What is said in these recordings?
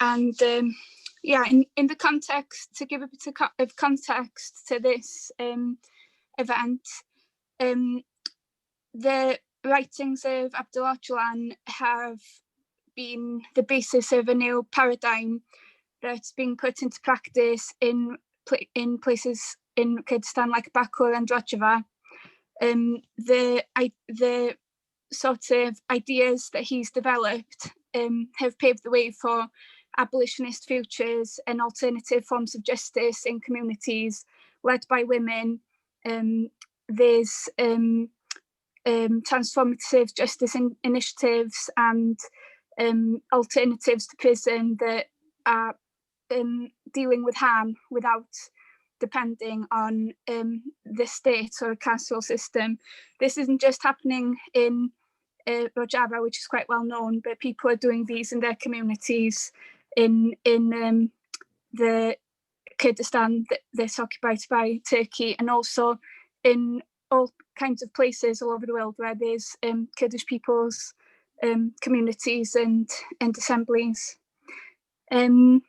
And yeah, in the context, to give a bit of context to this event, the writings of Abdullah Öcalan have been the basis of a new paradigm that's being put into practice in places in Kurdistan like Bakur and Rojava. The sort of ideas that he's developed have paved the way for abolitionist futures and alternative forms of justice in communities led by women. There's transformative justice initiatives and alternatives to prison that are dealing with harm without depending on the state or a carceral system. This isn't just happening in Rojava, which is quite well known, but people are doing these in their communities in the Kurdistan that's occupied by Turkey, and also in all kinds of places all over the world where there's Kurdish people's communities and assemblies. Abdullah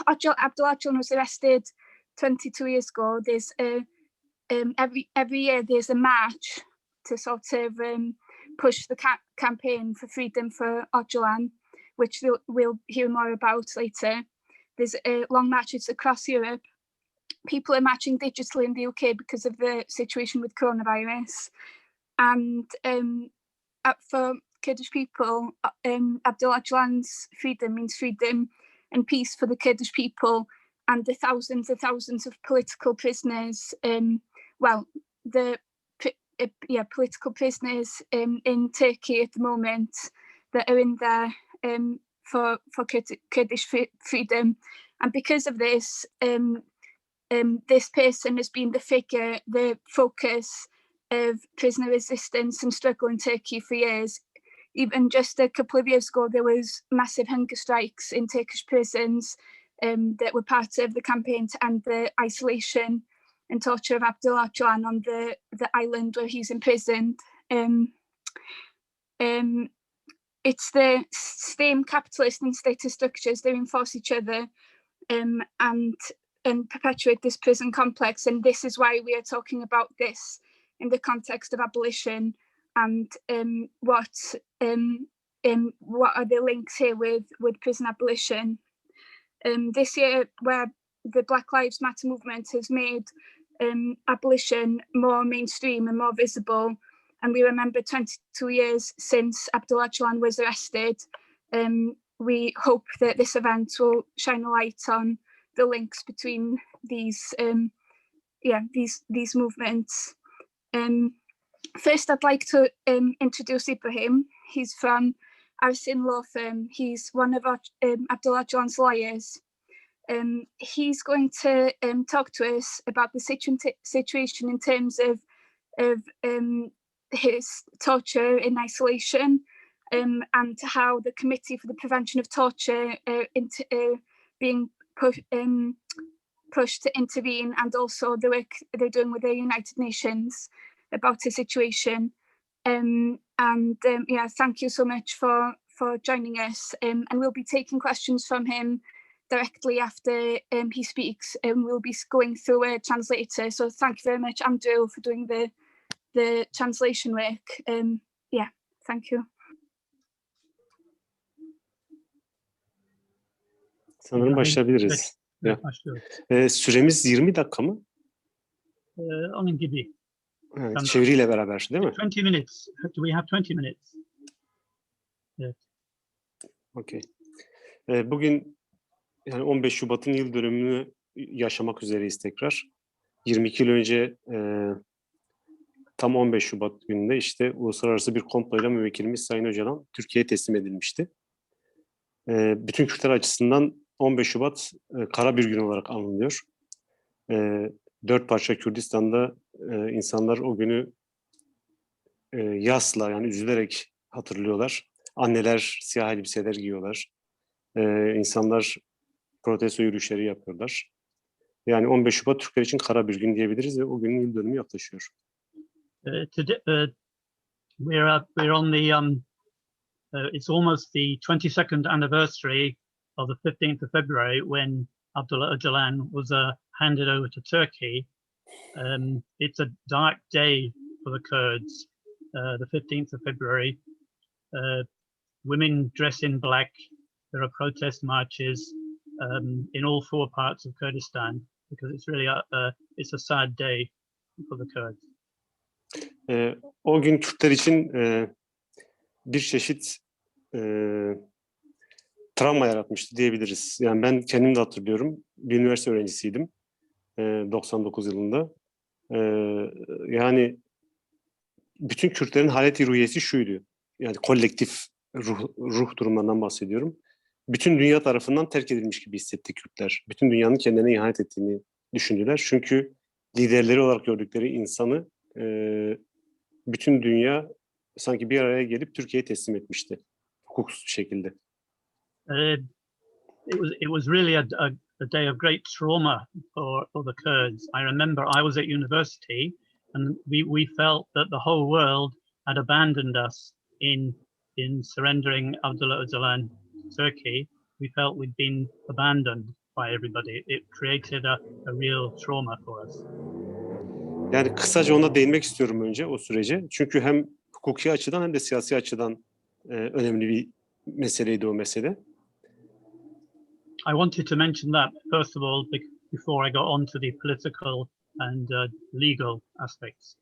Öcalan was arrested 22 years ago. There's every year there's a march to sort of push the campaign for freedom for Öcalan, which we'll hear more about later. There's long marches across Europe. People are marching digitally in the UK because of the situation with coronavirus. And for Kurdish people, Abdullah Öcalan's freedom means freedom and peace for the Kurdish people and the thousands of political prisoners. Political prisoners in Turkey at the moment that are in there for Kurdish freedom. And because of this, this person has been the focus of prisoner resistance and struggle in Turkey for years. Even just a couple of years ago, there was massive hunger strikes in Turkish prisons that were part of the campaign to end the isolation and torture of Abdullah Öcalan on the island where he's imprisoned. It's the same capitalist and statist structures that reinforce each other and perpetuate this prison complex. And this is why we are talking about this in the context of abolition, and what are the links here with prison abolition. This year, where the Black Lives Matter movement has made abolition more mainstream and more visible, and we remember 22 years since Abdullah Öcalan was arrested, we hope that this event will shine a light on the links between these movements. First, I'd like to introduce Ibrahim. He's from Arsin Law Firm. He's one of Abdullah Öcalan's lawyers. He's going to talk to us about the situation in terms of his torture in isolation, and how the Committee for the Prevention of Torture being pushed to intervene, and also the work they're doing with the United Nations about the situation. Thank you so much for joining us, and we'll be taking questions from him directly after he speaks, and we'll be going through a translator. So thank you very much, Andrew, for doing the translation work. Thank you. Sanırım başlayabiliriz. Süremiz 20 dakika mı? Onun gibi. Evet, çeviriyle beraber değil mi? 20 minutes. Do we have 20 minutes? Evet. Okay. Bugün yani 15 Şubat'ın yıl dönümünü yaşamak üzereyiz tekrar. 22 yıl önce tam 15 Şubat gününde işte uluslararası bir komployla müvekkilimiz Sayın Öcalan Türkiye'ye teslim edilmişti. Bütün Kürtler açısından 15 Şubat kara bir gün olarak anılıyor. 4 parça Kürdistan'da insanlar o günü yasla, yani üzülerek hatırlıyorlar. Anneler siyah elbiseler giyiyorlar. İnsanlar protesto yürüyüşleri yapıyorlar. Yani 15 Şubat Türkler için kara bir gün diyebiliriz ve o günün yıl dönümü yaklaşıyor. We're on the it's almost the 22nd anniversary of the 15th of February, when Abdullah Öcalan was handed over to Turkey. It's a dark day for the Kurds, the 15th of February. Women dress in black. There are protest marches in all four parts of Kurdistan, because it's really it's a sad day for the Kurds. O gün Kürtler için bir çeşit travma yaratmıştı diyebiliriz. Yani ben kendim de hatırlıyorum. Bir üniversite öğrencisiydim 99 yılında. Yani bütün Kürtlerin haleti ruhiyesi şuydu. Yani kolektif ruh durumlarından bahsediyorum. Bütün dünya tarafından terk edilmiş gibi hissetti Kürtler. Bütün dünyanın kendine ihanet ettiğini düşündüler. Çünkü liderleri olarak gördükleri insanı bütün dünya sanki bir araya gelip Türkiye'ye teslim etmişti. Hukuksuz bir şekilde. It was really a day of great trauma for the Kurds. I remember I was at university, and we felt that the whole world had abandoned us in surrendering Abdullah Öcalan to Turkey. We felt we'd been abandoned by everybody. It created a real trauma for us. Yani kısaca ona değinmek istiyorum önce o sürece. Çünkü hem hukuki açıdan hem de siyasi açıdan önemli bir meseleydi o mesele. I wanted to mention that first of all before I got on to the political and legal aspects.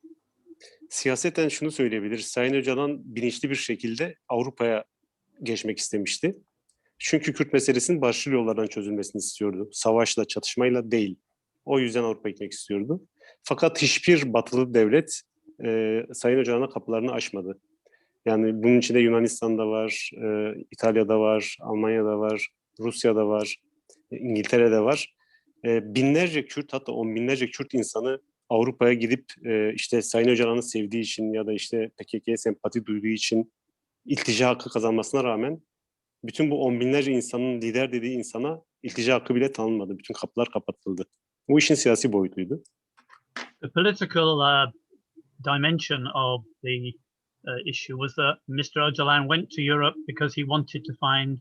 Siyaseten şunu söyleyebiliriz. Sayın Öcalan bilinçli bir şekilde Avrupa'ya geçmek istemişti. Çünkü Kürt meselesinin barışçıl yollardan çözülmesini istiyordu. Savaşla, çatışmayla değil. O yüzden Avrupa'ya gitmek istiyordu. Fakat hiçbir batılı devlet Sayın Öcalan'a kapılarını açmadı. Yani bunun içinde Yunanistan'da var, İtalya'da var, Almanya'da var, Rusya'da var, İngiltere'de var. Binlerce Kürt, hatta on binlerce Kürt insanı Avrupa'ya gidip işte Sayın Öcalan'ı sevdiği için ya da işte PKK'ye sempati duyduğu için iltica hakkı kazanmasına rağmen bütün bu on binlerce insanın lider dediği insana iltica hakkı bile tanınmadı. Bütün kapılar kapatıldı. Bu işin siyasi boyutuydu. The political dimension of the issue was that Mr. Öcalan went to Europe because he wanted to find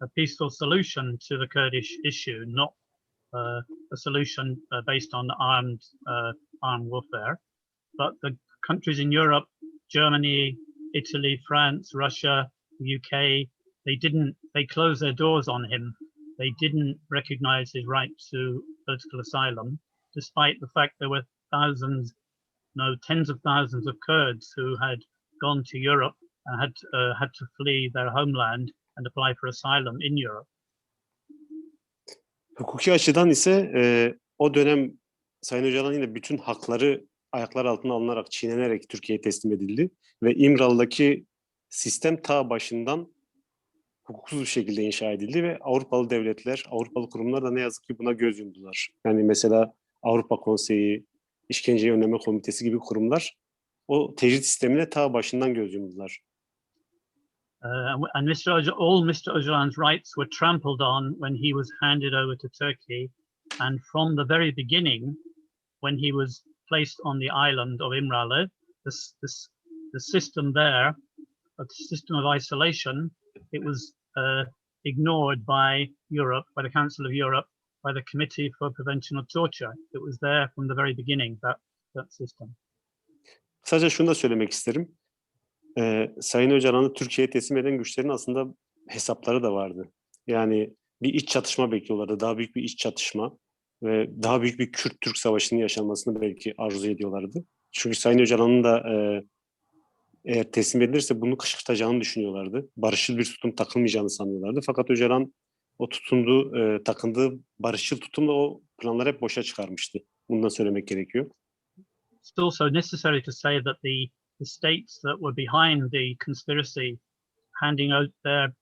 a peaceful solution to the Kurdish issue, not a solution based on armed warfare. But the countries in Europe, Germany, Italy, France, Russia, the UK, they closed their doors on him. They didn't recognize his right to political asylum, despite the fact there were tens of thousands of Kurds who had gone to Europe and had to flee their homeland and apply for asylum in Europe. Hukuki açıdan ise o dönem Sayın Öcalan yine bütün hakları ayaklar altına alınarak, çiğnenerek Türkiye'ye teslim edildi. Ve İmralı'daki sistem ta başından hukuksuz bir şekilde inşa edildi ve Avrupalı devletler, Avrupalı kurumlar da ne yazık ki buna göz yumdular. Yani mesela Avrupa Konseyi, İşkenceyi Önleme Komitesi gibi kurumlar o tecrit sistemine ta başından göz yumdular. And all Mr. Öcalan's rights were trampled on when he was handed over to Turkey. And from the very beginning, when he was placed on the island of Imrali, the system there, a system of isolation, it was ignored by Europe, by the Council of Europe, by the Committee for Prevention of Torture. It was there from the very beginning, that system. Sadece şunu da söylemek isterim. Sayın Öcalan'ı Türkiye'ye teslim eden güçlerin aslında hesapları da vardı. Yani bir iç çatışma bekliyorlardı. Daha büyük bir iç çatışma ve daha büyük bir Kürt-Türk savaşının yaşanmasını belki arzu ediyorlardı. Çünkü Sayın Öcalan'ın da eğer teslim edilirse bunu kışkırtacağını düşünüyorlardı. Barışçıl bir tutum takılmayacağını sanıyorlardı. Fakat Öcalan o takındığı barışçıl tutumla o planları hep boşa çıkarmıştı. Bunu da söylemek gerekiyor. It's also necessary to say that the states that were behind the conspiracy, handing out their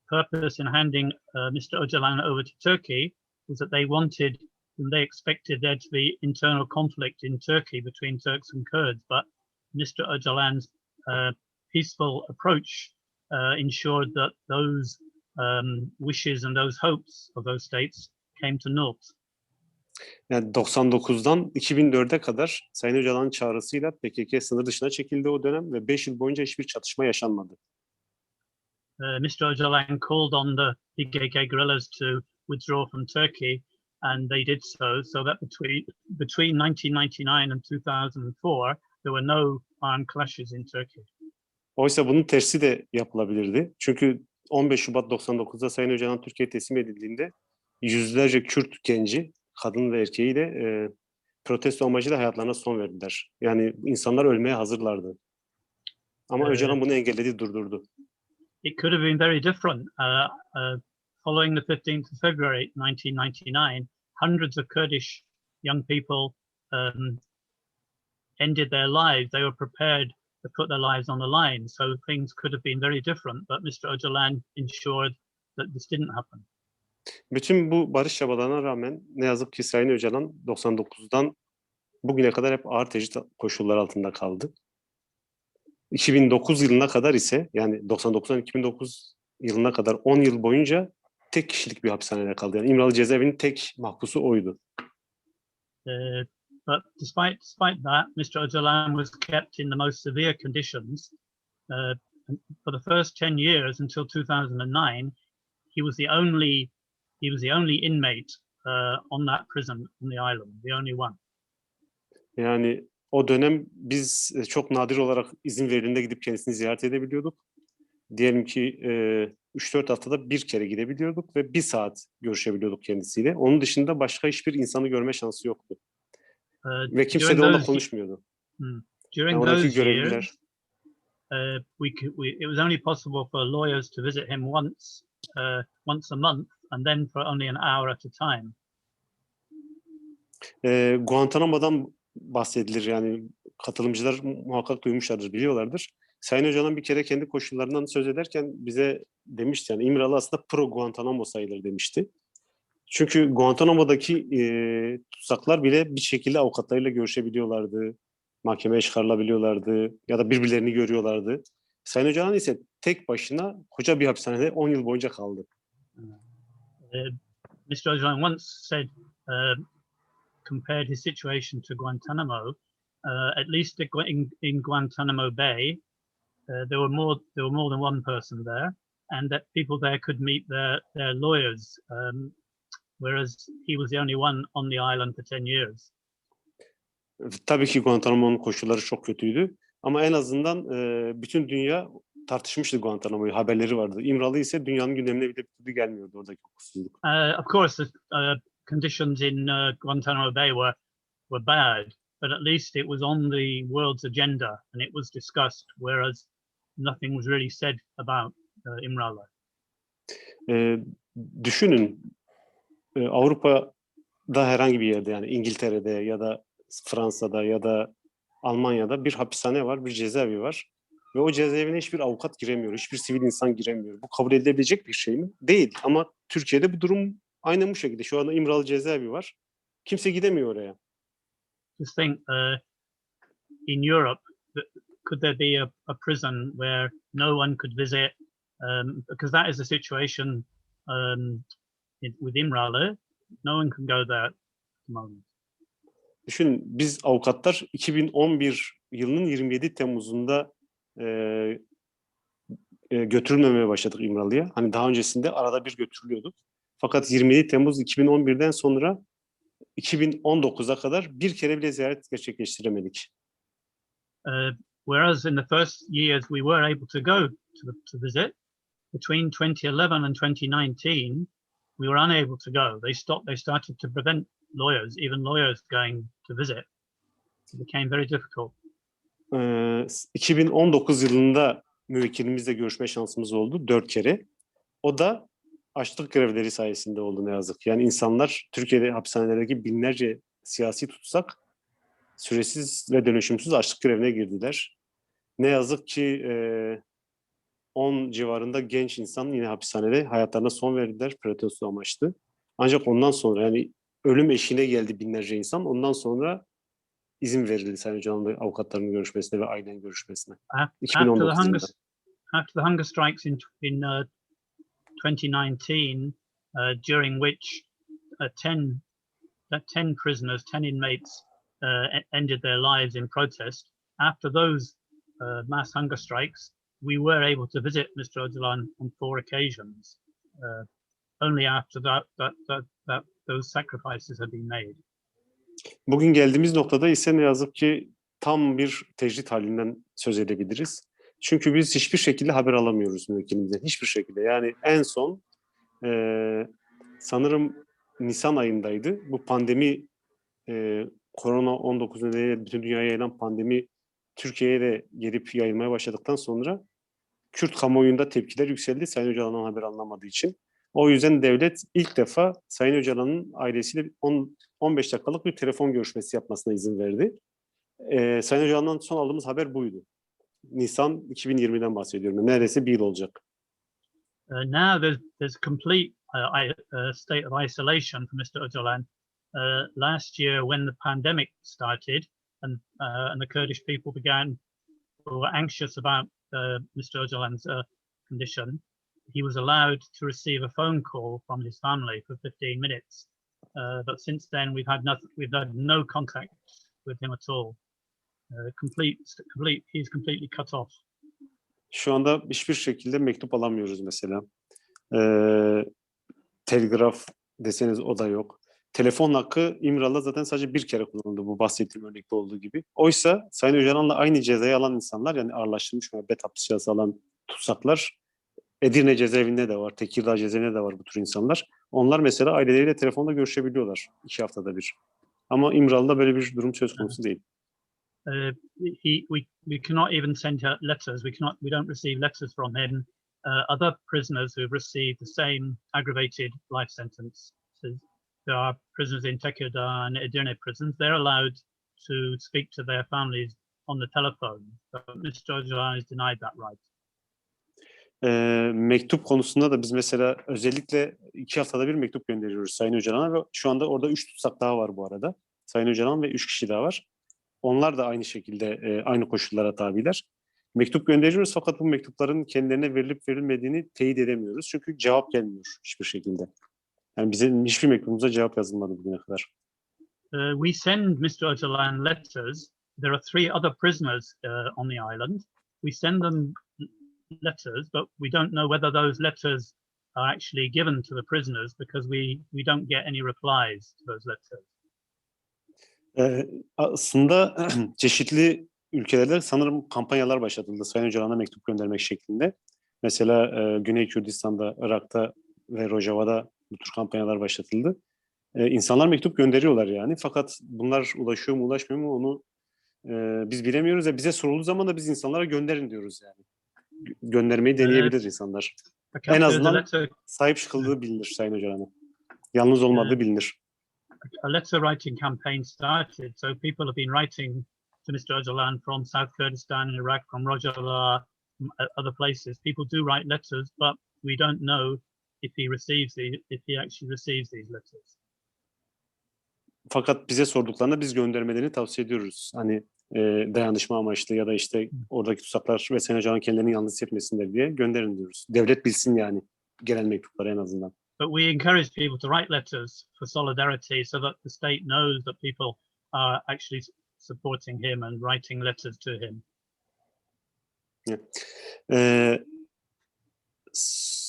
purpose in handing Mr. Öcalan over to Turkey was that they wanted and they expected there to be internal conflict in Turkey between Turks and Kurds. But Mr. Öcalan's peaceful approach ensured that those wishes and those hopes of those states came to naught. Yani 99'dan 2004'e kadar Sayın Öcalan'ın çağrısıyla PKK sınır dışına çekildi o dönem ve 5 yıl boyunca hiçbir çatışma yaşanmadı. Mr. Öcalan called on the PKK guerrillas to withdraw from Turkey, and they did so. So that between 1999 and 2004, there were no armed clashes in Turkey. Oysa bunun tersi de yapılabilirdi. Çünkü 15 Şubat 99'da Sayın Öcalan Türkiye'ye teslim edildiğinde yüzlerce Kürt genci, kadın ve erkeği de protesto amacıyla hayatlarına son verdiler. Yani insanlar ölmeye hazırlardı. Ama Öcalan bunu engelledi, durdurdu. It could have been very different. Following the 15th of February 1999, hundreds of Kurdish young people ended their lives. They were prepared to put their lives on the line. So things could have been very different. But Mr. Öcalan ensured that this didn't happen. Bütün bu barış çabalarına rağmen ne yazık ki Sayın Öcalan 99'dan bugüne kadar hep ağır tecrit koşullar altında kaldı. 2009 yılına kadar ise, yani 99'dan 2009 yılına kadar 10 yıl boyunca tek kişilik bir hapishanede kaldı. Yani İmralı cezaevinin tek mahpusu oydu. But despite that, Mr. Öcalan was kept in the most severe conditions. For the first 10 years until 2009, he was the only inmate on that prison on the island, the only one. Yani o dönem biz çok nadir olarak izin verildiğinde gidip kendisini ziyaret edebiliyorduk. Diyelim ki 3-4 haftada bir kere gidebiliyorduk ve 1 saat görüşebiliyorduk kendisiyle. Onun dışında başka hiçbir insanı görme şansı yoktu. Ve kimse de onunla konuşmuyordu. During those years, it was only possible for lawyers to visit him once a month, and then for only an hour at a time. Guantanamo'dan bahsedilir, yani katılımcılar muhakkak duymuşlardır, biliyorlardır. Sayın Öcalan bir kere kendi koşullarından söz ederken bize demişti, yani İmralı aslında pro Guantanamo sayılır demişti. Çünkü Guantanamo'daki tutsaklar bile bir şekilde avukatlarıyla görüşebiliyorlardı, mahkemeye çıkarılabiliyorlardı ya da birbirlerini görüyorlardı. Sayın Öcalan ise tek başına koca bir hapishanede 10 yıl boyunca kaldı. Mr. Öcalan once said, compared his situation to Guantanamo. At least in Guantanamo Bay, there were more than one person there, and that people there could meet their lawyers, whereas he was the only one on the island for 10 years. Tabii ki Guantanamo'nun koşulları çok kötüydü, ama en azından bütün dünya tartışmıştı Guantanamo'yu, haberleri vardı. İmralı ise dünyanın gündemine bile bir türlü gelmiyordu oradaki hukuksuzluk. Of course, conditions in Guantanamo Bay were bad, but at least it was on the world's agenda and it was discussed, whereas nothing was really said about Imrali. Düşünün, Avrupa'da herhangi bir yerde, yani İngiltere'de ya da Fransa'da ya da Almanya'da bir hapishane var, bir cezaevi var ve o cezaevine hiçbir avukat giremiyor, hiçbir sivil insan giremiyor. Bu kabul edilebilecek bir şey mi? Değil. Ama Türkiye'de bu durum aynen bu şekilde. Şu anda İmralı cezaevi var. Kimse gidemiyor oraya. Just think, in Europe, could there be a prison where no one could visit? Because that is the situation with Imrali. No one can go there at the moment. Düşünün, biz avukatlar 2011 yılının 27 Temmuz'unda götürülmemeye başladık İmralı'ya. Hani daha öncesinde arada bir götürülüyorduk. Fakat 27 Temmuz 2011'den sonra 2019'a kadar bir kere bile ziyaret gerçekleştiremedik. Whereas in the first years we were able to go to visit, between 2011 and 2019 we were unable to go. They started to prevent lawyers, even lawyers going to visit. It became very difficult. 2019 yılında müvekkilimizle görüşme şansımız oldu 4 kere. O da açlık grevleri sayesinde oldu ne yazık. Yani insanlar, Türkiye'de hapishanelerdeki binlerce siyasi tutsak süresiz ve dönüşümsüz açlık grevine girdiler. Ne yazık ki 10 civarında genç insan yine hapishanede hayatlarına son verdiler protesto amaçlı. Ancak ondan sonra, yani ölüm eşiğine geldi binlerce insan. Ondan sonra izin verildi Sayın Öcalan'la avukatların görüşmesine ve ailenin görüşmesine. 2019 yılında. After the hunger strikes in 2019, during which 10 prisoners, 10 inmates ended their lives in protest. After those mass hunger strikes, we were able to visit Mr. Öcalan on 4 occasions, only after those sacrifices had been made. Bugün geldiğimiz noktada ise ne yazık ki tam bir tecrit halinden söz edebiliriz. Çünkü biz hiçbir şekilde haber alamıyoruz müvekkilimizden. Hiçbir şekilde. Yani en son sanırım Nisan ayındaydı. Bu pandemi korona 19 nedeniyle bütün dünyaya yayılan pandemi Türkiye'ye de gelip yayılmaya başladıktan sonra Kürt kamuoyunda tepkiler yükseldi Sayın Öcalan'dan haber alınamadığı için. O yüzden devlet ilk defa Sayın Öcalan'ın ailesiyle 15 dakikalık bir telefon görüşmesi yapmasına izin verdi. Sayın Öcalan'dan son aldığımız haber buydu. Nisan 2020'den bahsediyorum. Neredeyse bir yıl olacak. Now there's complete state of isolation for Mr. Öcalan. Last year, when the pandemic started and the Kurdish people were anxious about Mr. Öcalan's condition, he was allowed to receive a phone call from his family for 15 minutes. But since then, we've had no contact with him at all. He's completely cut off. Şu anda hiçbir şekilde mektup alamıyoruz mesela. Telgraf deseniz o da yok. Telefon hakkı İmrali'de zaten sadece bir kere kullanıldı bu bahsettiğim örnekte olduğu gibi. Oysa Sayın Öcalan'la aynı cezayı alan insanlar, yani ağırlaştırılmış müebbet hapis cezası alan tutsaklar Edirne cezaevinde de var, Tekirdağ cezaevinde de var bu tür insanlar. Onlar mesela aileleriyle telefonda görüşebiliyorlar 2 haftada bir. Ama İmrali'de böyle bir durum söz konusu değil. We cannot even send letters. We don't receive letters from him. Other prisoners who have received the same aggravated life sentences. There are prisoners in Tekirdağ and Edirne prisons. They're allowed to speak to their families on the telephone. But Mr. Öcalan is denied that right. Mektup konusunda da biz mesela özellikle 2 haftada bir mektup gönderiyoruz Sayın Öcalan'a ve şu anda orada 3 tutsak daha var bu arada. Sayın Öcalan ve 3 kişi daha var. Onlar da aynı şekilde aynı koşullara tabiler. Mektup gönderiyoruz fakat bu mektupların kendilerine verilip verilmediğini teyit edemiyoruz. Çünkü cevap gelmiyor hiçbir şekilde. Yani bize hiçbir mektubumuza cevap yazılmadı bugüne kadar. We send Mr. Öcalan letters. There are 3 other prisoners on the island. We send them letters, but we don't know whether those letters are actually given to the prisoners because we don't get any replies to those letters. Aslında çeşitli ülkelerde sanırım kampanyalar başlatıldı Sayın Öcalan'a mektup göndermek şeklinde. Mesela Güney Kürdistan'da, Irak'ta ve Rojava'da bu tür kampanyalar başlatıldı. İnsanlar mektup gönderiyorlar yani. Fakat bunlar ulaşıyor mu ulaşmıyor mu onu biz bilemiyoruz. Bize sorulduğu zaman da biz insanlara gönderin diyoruz yani. Göndermeyi deneyebilir insanlar. En azından sahip çıkıldığı bilinir Sayın Öcalan'a. Yalnız olmadığı bilinir. A letter writing campaign started, so people have been writing to Mr. Öcalan from South Kurdistan and Iraq, from Rojava, from other places. People do write letters, but we don't know if he actually receives these letters. Fakat bize sorduklarında biz göndermelerini tavsiye ediyoruz. Hani dayanışma amaçlı ya da işte oradaki tutsaklar ve Sayın Öcalan kendilerini yalnız hissetmesinler diye gönderin diyoruz. Devlet bilsin yani gelen mektupları en azından. But we encourage people to write letters for solidarity so that the state knows that people are actually supporting him and writing letters to him.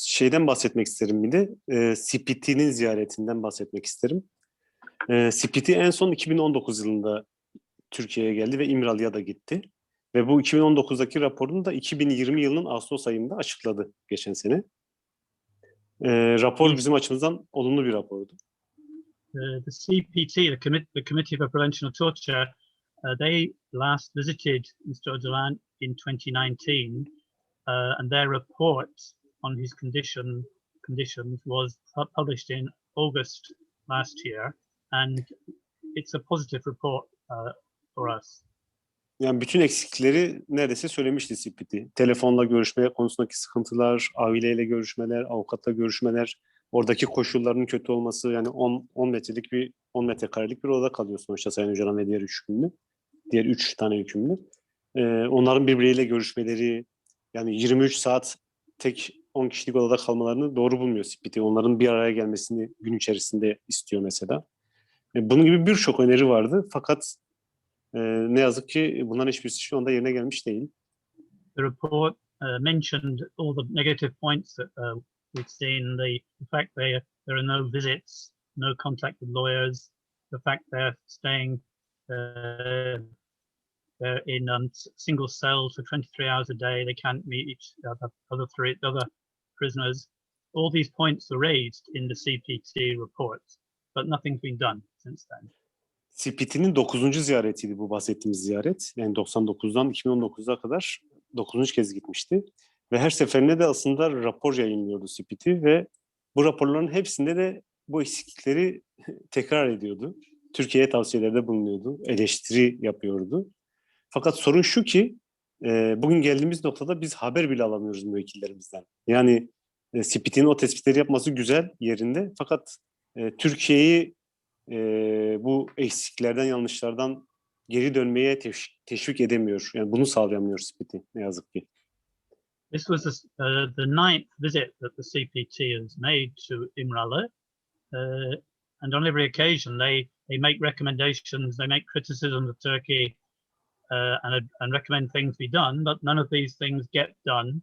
Şeyden bahsetmek isterim bir de. Spiti'nin ziyaretinden bahsetmek isterim. Spiti en son 2019 yılında Türkiye'ye geldi ve İmralı'ya da gitti. Ve bu 2019'daki raporunu da 2020 yılının Ağustos ayında açıkladı geçen sene. Rapor bizim açımızdan olumlu bir rapordu. The CPT, the Committee for Prevention of Torture, they last visited Mr. Öcalan in 2019, and their report on his conditions was published in August last year, and it's a positive report for us. Yani bütün eksikleri neredeyse söylemişti CPT. Telefonla görüşme konusundaki sıkıntılar, aileyle görüşmeler, avukatla görüşmeler, oradaki koşulların kötü olması, yani 10 metrekarelik bir odada kalıyor sonuçta Sayın Öcalan ve diğer 3 tane hükümlü. Onların birbiriyle görüşmeleri, yani 23 saat tek 10 kişilik odada kalmalarını doğru bulmuyor CPT. Onların bir araya gelmesini gün içerisinde istiyor mesela. Bunun gibi birçok öneri vardı fakat ne yazık ki bunların hiçbirisi şu anda yerine gelmiş değil. The report mentioned all the negative points that we've seen, the fact there are no visits, no contact with lawyers, the fact they're staying they're in single cells for 23 hours a day, they can't meet each other prisoners. All these points are raised in the CPT report, but nothing's been done since then. CPT'nin 9. ziyaretiydi bu bahsettiğimiz ziyaret. Yani 99'dan 2019'a kadar 9. kez gitmişti. Ve her seferinde de aslında rapor yayınlıyordu CPT ve bu raporların hepsinde de bu eksiklikleri tekrar ediyordu. Türkiye'ye tavsiyelerde bulunuyordu, eleştiri yapıyordu. Fakat sorun şu ki bugün geldiğimiz noktada biz haber bile alamıyoruz müvekkillerimizden. Yani CPT'nin o tespitleri yapması güzel, yerinde. Fakat Türkiye'yi bu eksiklerden, yanlışlardan geri dönmeye teşvik edemiyor. Yani bunu sağlayamıyor CPT ne yazık ki. This was the ninth visit that the CPT has made to Imrali, and on every occasion they make recommendations, they make criticisms of Turkey, and recommend things be done, but none of these things get done.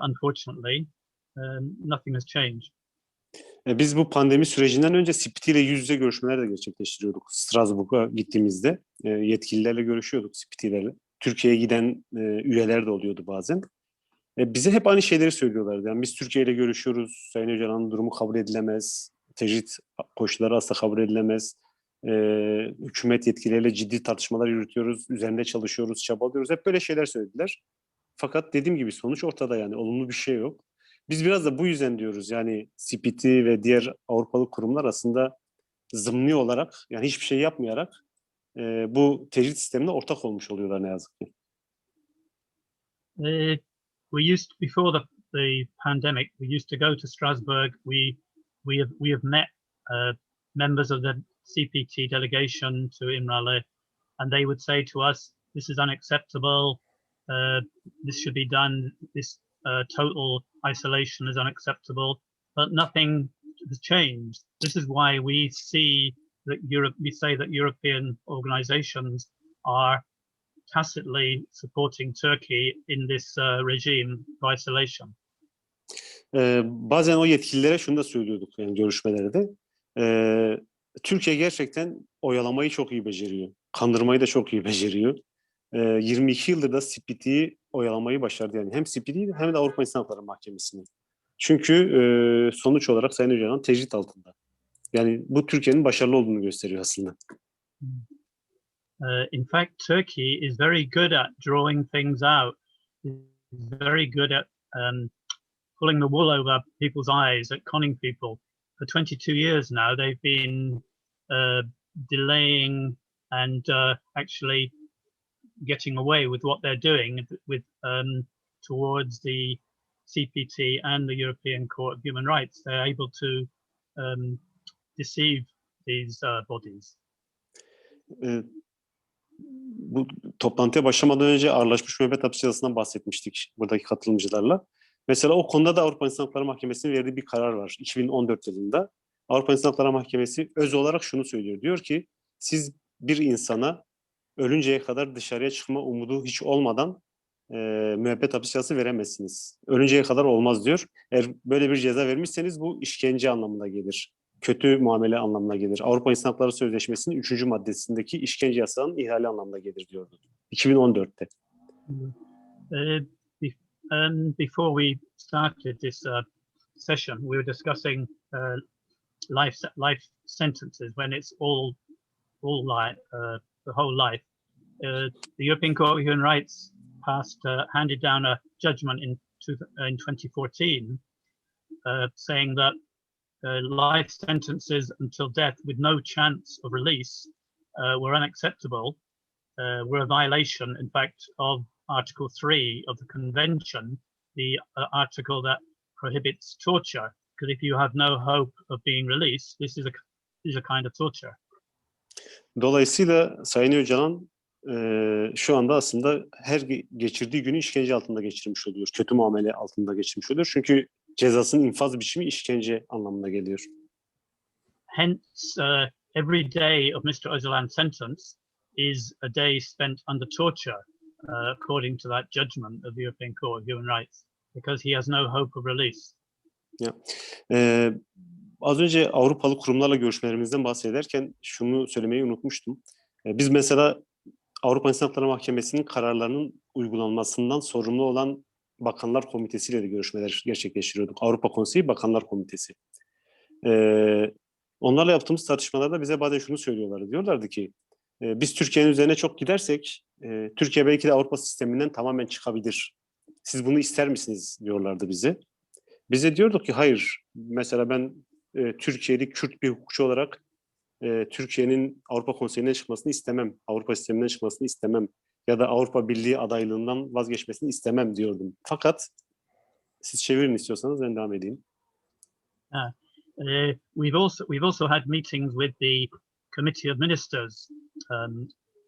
Unfortunately, nothing has changed. Biz bu pandemi sürecinden önce CPT ile yüz yüze görüşmeler de gerçekleştiriyorduk. Strasbourg'a gittiğimizde yetkililerle görüşüyorduk, CPT'lerle. Türkiye'ye giden üyeler de oluyordu bazen. Bize hep aynı şeyleri söylüyorlardı. Yani biz Türkiye ile görüşüyoruz, Sayın Öcalan'ın durumu kabul edilemez, tecrit koşulları asla kabul edilemez. Hükümet yetkilileriyle ciddi tartışmalar yürütüyoruz, üzerinde çalışıyoruz, çabalıyoruz. Hep böyle şeyler söylediler. Fakat dediğim gibi sonuç ortada, yani olumlu bir şey yok. Biz biraz da bu yüzden diyoruz, yani CPT ve diğer Avrupalı kurumlar aslında zımni olarak, yani hiçbir şey yapmayarak bu tecrit sistemine ortak olmuş oluyorlar ne yazık ki. We used before the pandemic. We used to go to Strasbourg. We have met members of the CPT delegation to Imrali, and they would say to us, "This is unacceptable. This should be done. This total isolation is unacceptable." But nothing has changed. This is why we say that European organizations are tacitly supporting Turkey in this regime of isolation. Bazen o yetkililere şunu da söylüyorduk, yani görüşmelerde. Türkiye gerçekten oyalamayı çok iyi beceriyor. Kandırmayı da çok iyi beceriyor. 22 yıldır da CPT'yi oyalamayı başardı. Yani hem CPT'yi hem de Avrupa İnsan Hakları Mahkemesi'ni. Çünkü sonuç olarak Sayın Öcalan tecrit altında. Yani bu Türkiye'nin başarılı olduğunu gösteriyor aslında. In fact, Turkey is very good at drawing things out. It's very good at pulling the wool over people's eyes, at conning people. For 22 years now, they've been delaying and actually getting away with what they're doing with towards the CPT and the European Court of Human Rights. They're able to deceive these bodies. Bu toplantıya başlamadan önce ağırlaşmış müebbet hapis cezasından bahsetmiştik buradaki katılımcılarla. Mesela o konuda da Avrupa İnsan Hakları Mahkemesi'nin verdiği bir karar var 2014 yılında. Avrupa İnsan Hakları Mahkemesi öz olarak şunu söylüyor. Diyor ki siz bir insana ölünceye kadar dışarıya çıkma umudu hiç olmadan müebbet hapis cezası veremezsiniz. Ölünceye kadar olmaz diyor. Eğer böyle bir ceza vermişseniz bu işkence anlamına gelir. Kötü muamele anlamına gelir. Avrupa İnsan Hakları Sözleşmesi'nin 3. maddesindeki işkence yasağının ihlali anlamına gelir diyordu. 2014'te. Before we started this session, we were discussing life sentences when it's all life, the whole life. The European Court of Human Rights handed down a judgment in 2014 saying that life sentences until death with no chance of release were unacceptable, were a violation, in fact, of Article 3 of the Convention, the article that prohibits torture. Because if you have no hope of being released, this is a kind of torture. Dolayısıyla Sayın Öcalan şu anda aslında her geçirdiği günü işkence altında geçirmiş oluyor. Kötü muamele altında geçirmiş oluyor. Çünkü cezasının infaz biçimi işkence anlamına geliyor. Hence, every day of Mr. Öcalan's sentence is a day spent under torture. according to that judgment of the European Court of Human Rights, because he has no hope of release. Ya, az önce Avrupalı kurumlarla görüşmelerimizden bahsederken şunu söylemeyi unutmuştum. Biz mesela Avrupa İnsan Hakları Mahkemesi'nin kararlarının uygulanmasından sorumlu olan Bakanlar Komitesi ile de görüşmeler gerçekleştiriyorduk. Avrupa Konseyi Bakanlar Komitesi. Onlarla yaptığımız tartışmalarda bize bazen şunu söylüyorlardı. Diyorlardı ki biz Türkiye'nin üzerine çok gidersek Türkiye belki de Avrupa sisteminden tamamen çıkabilir. Siz bunu ister misiniz diyorlardı bize. Bize diyorduk ki hayır. Mesela ben Türkiye'li Kürt bir hukukçu olarak Türkiye'nin Avrupa Konseyi'nden çıkmasını istemem. Avrupa sisteminden çıkmasını istemem. Ya da Avrupa Birliği adaylığından vazgeçmesini istemem diyordum. Fakat siz çevirin istiyorsanız ben devam edeyim. We've also had meetings with the Committee of Ministers,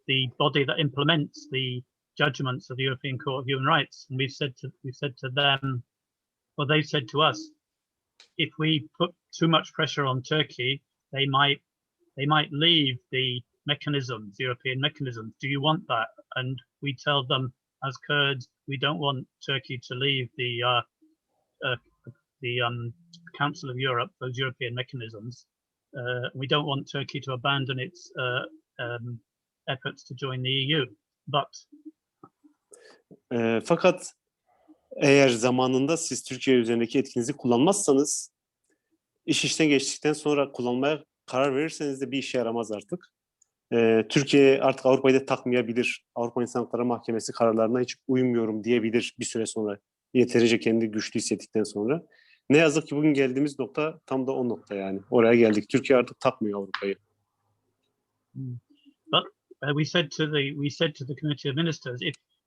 the body that implements the judgments of the European Court of Human Rights, and we've said to them, well, they've said to us, if we put too much pressure on Turkey, they might leave the mechanisms, European mechanisms. Do you want that? And we tell them, as Kurds, we don't want Turkey to leave the Council of Europe, those European mechanisms. We don't want Turkey to abandon its efforts to join the EU. But fakat eğer zamanında siz Türkiye üzerindeki etkinizi kullanmazsanız, iş işten geçtikten sonra kullanmaya karar verirseniz de bir işe yaramaz artık. Türkiye artık Avrupa'yı da takmayabilir. Avrupa İnsan Hakları Mahkemesi kararlarına hiç uymuyorum diyebilir bir süre sonra. Yeterince kendi güçlü hissettikten sonra. Ne yazık ki bugün geldiğimiz nokta tam da o nokta yani. Oraya geldik. Türkiye artık takmıyor Avrupa'yı. But we said to the Committee of Ministers,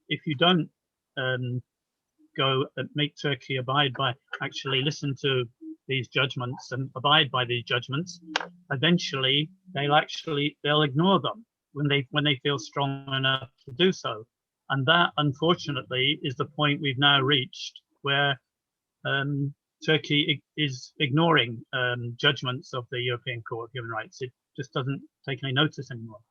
if you don't go and make Turkey abide by, actually listen to these judgments and abide by these judgments, eventually they'll ignore them when they feel strong enough to do so. And that, unfortunately, is the point we've now reached, where Turkey is ignoring judgments of the European Court of Human Rights. It just doesn't take any notice anymore.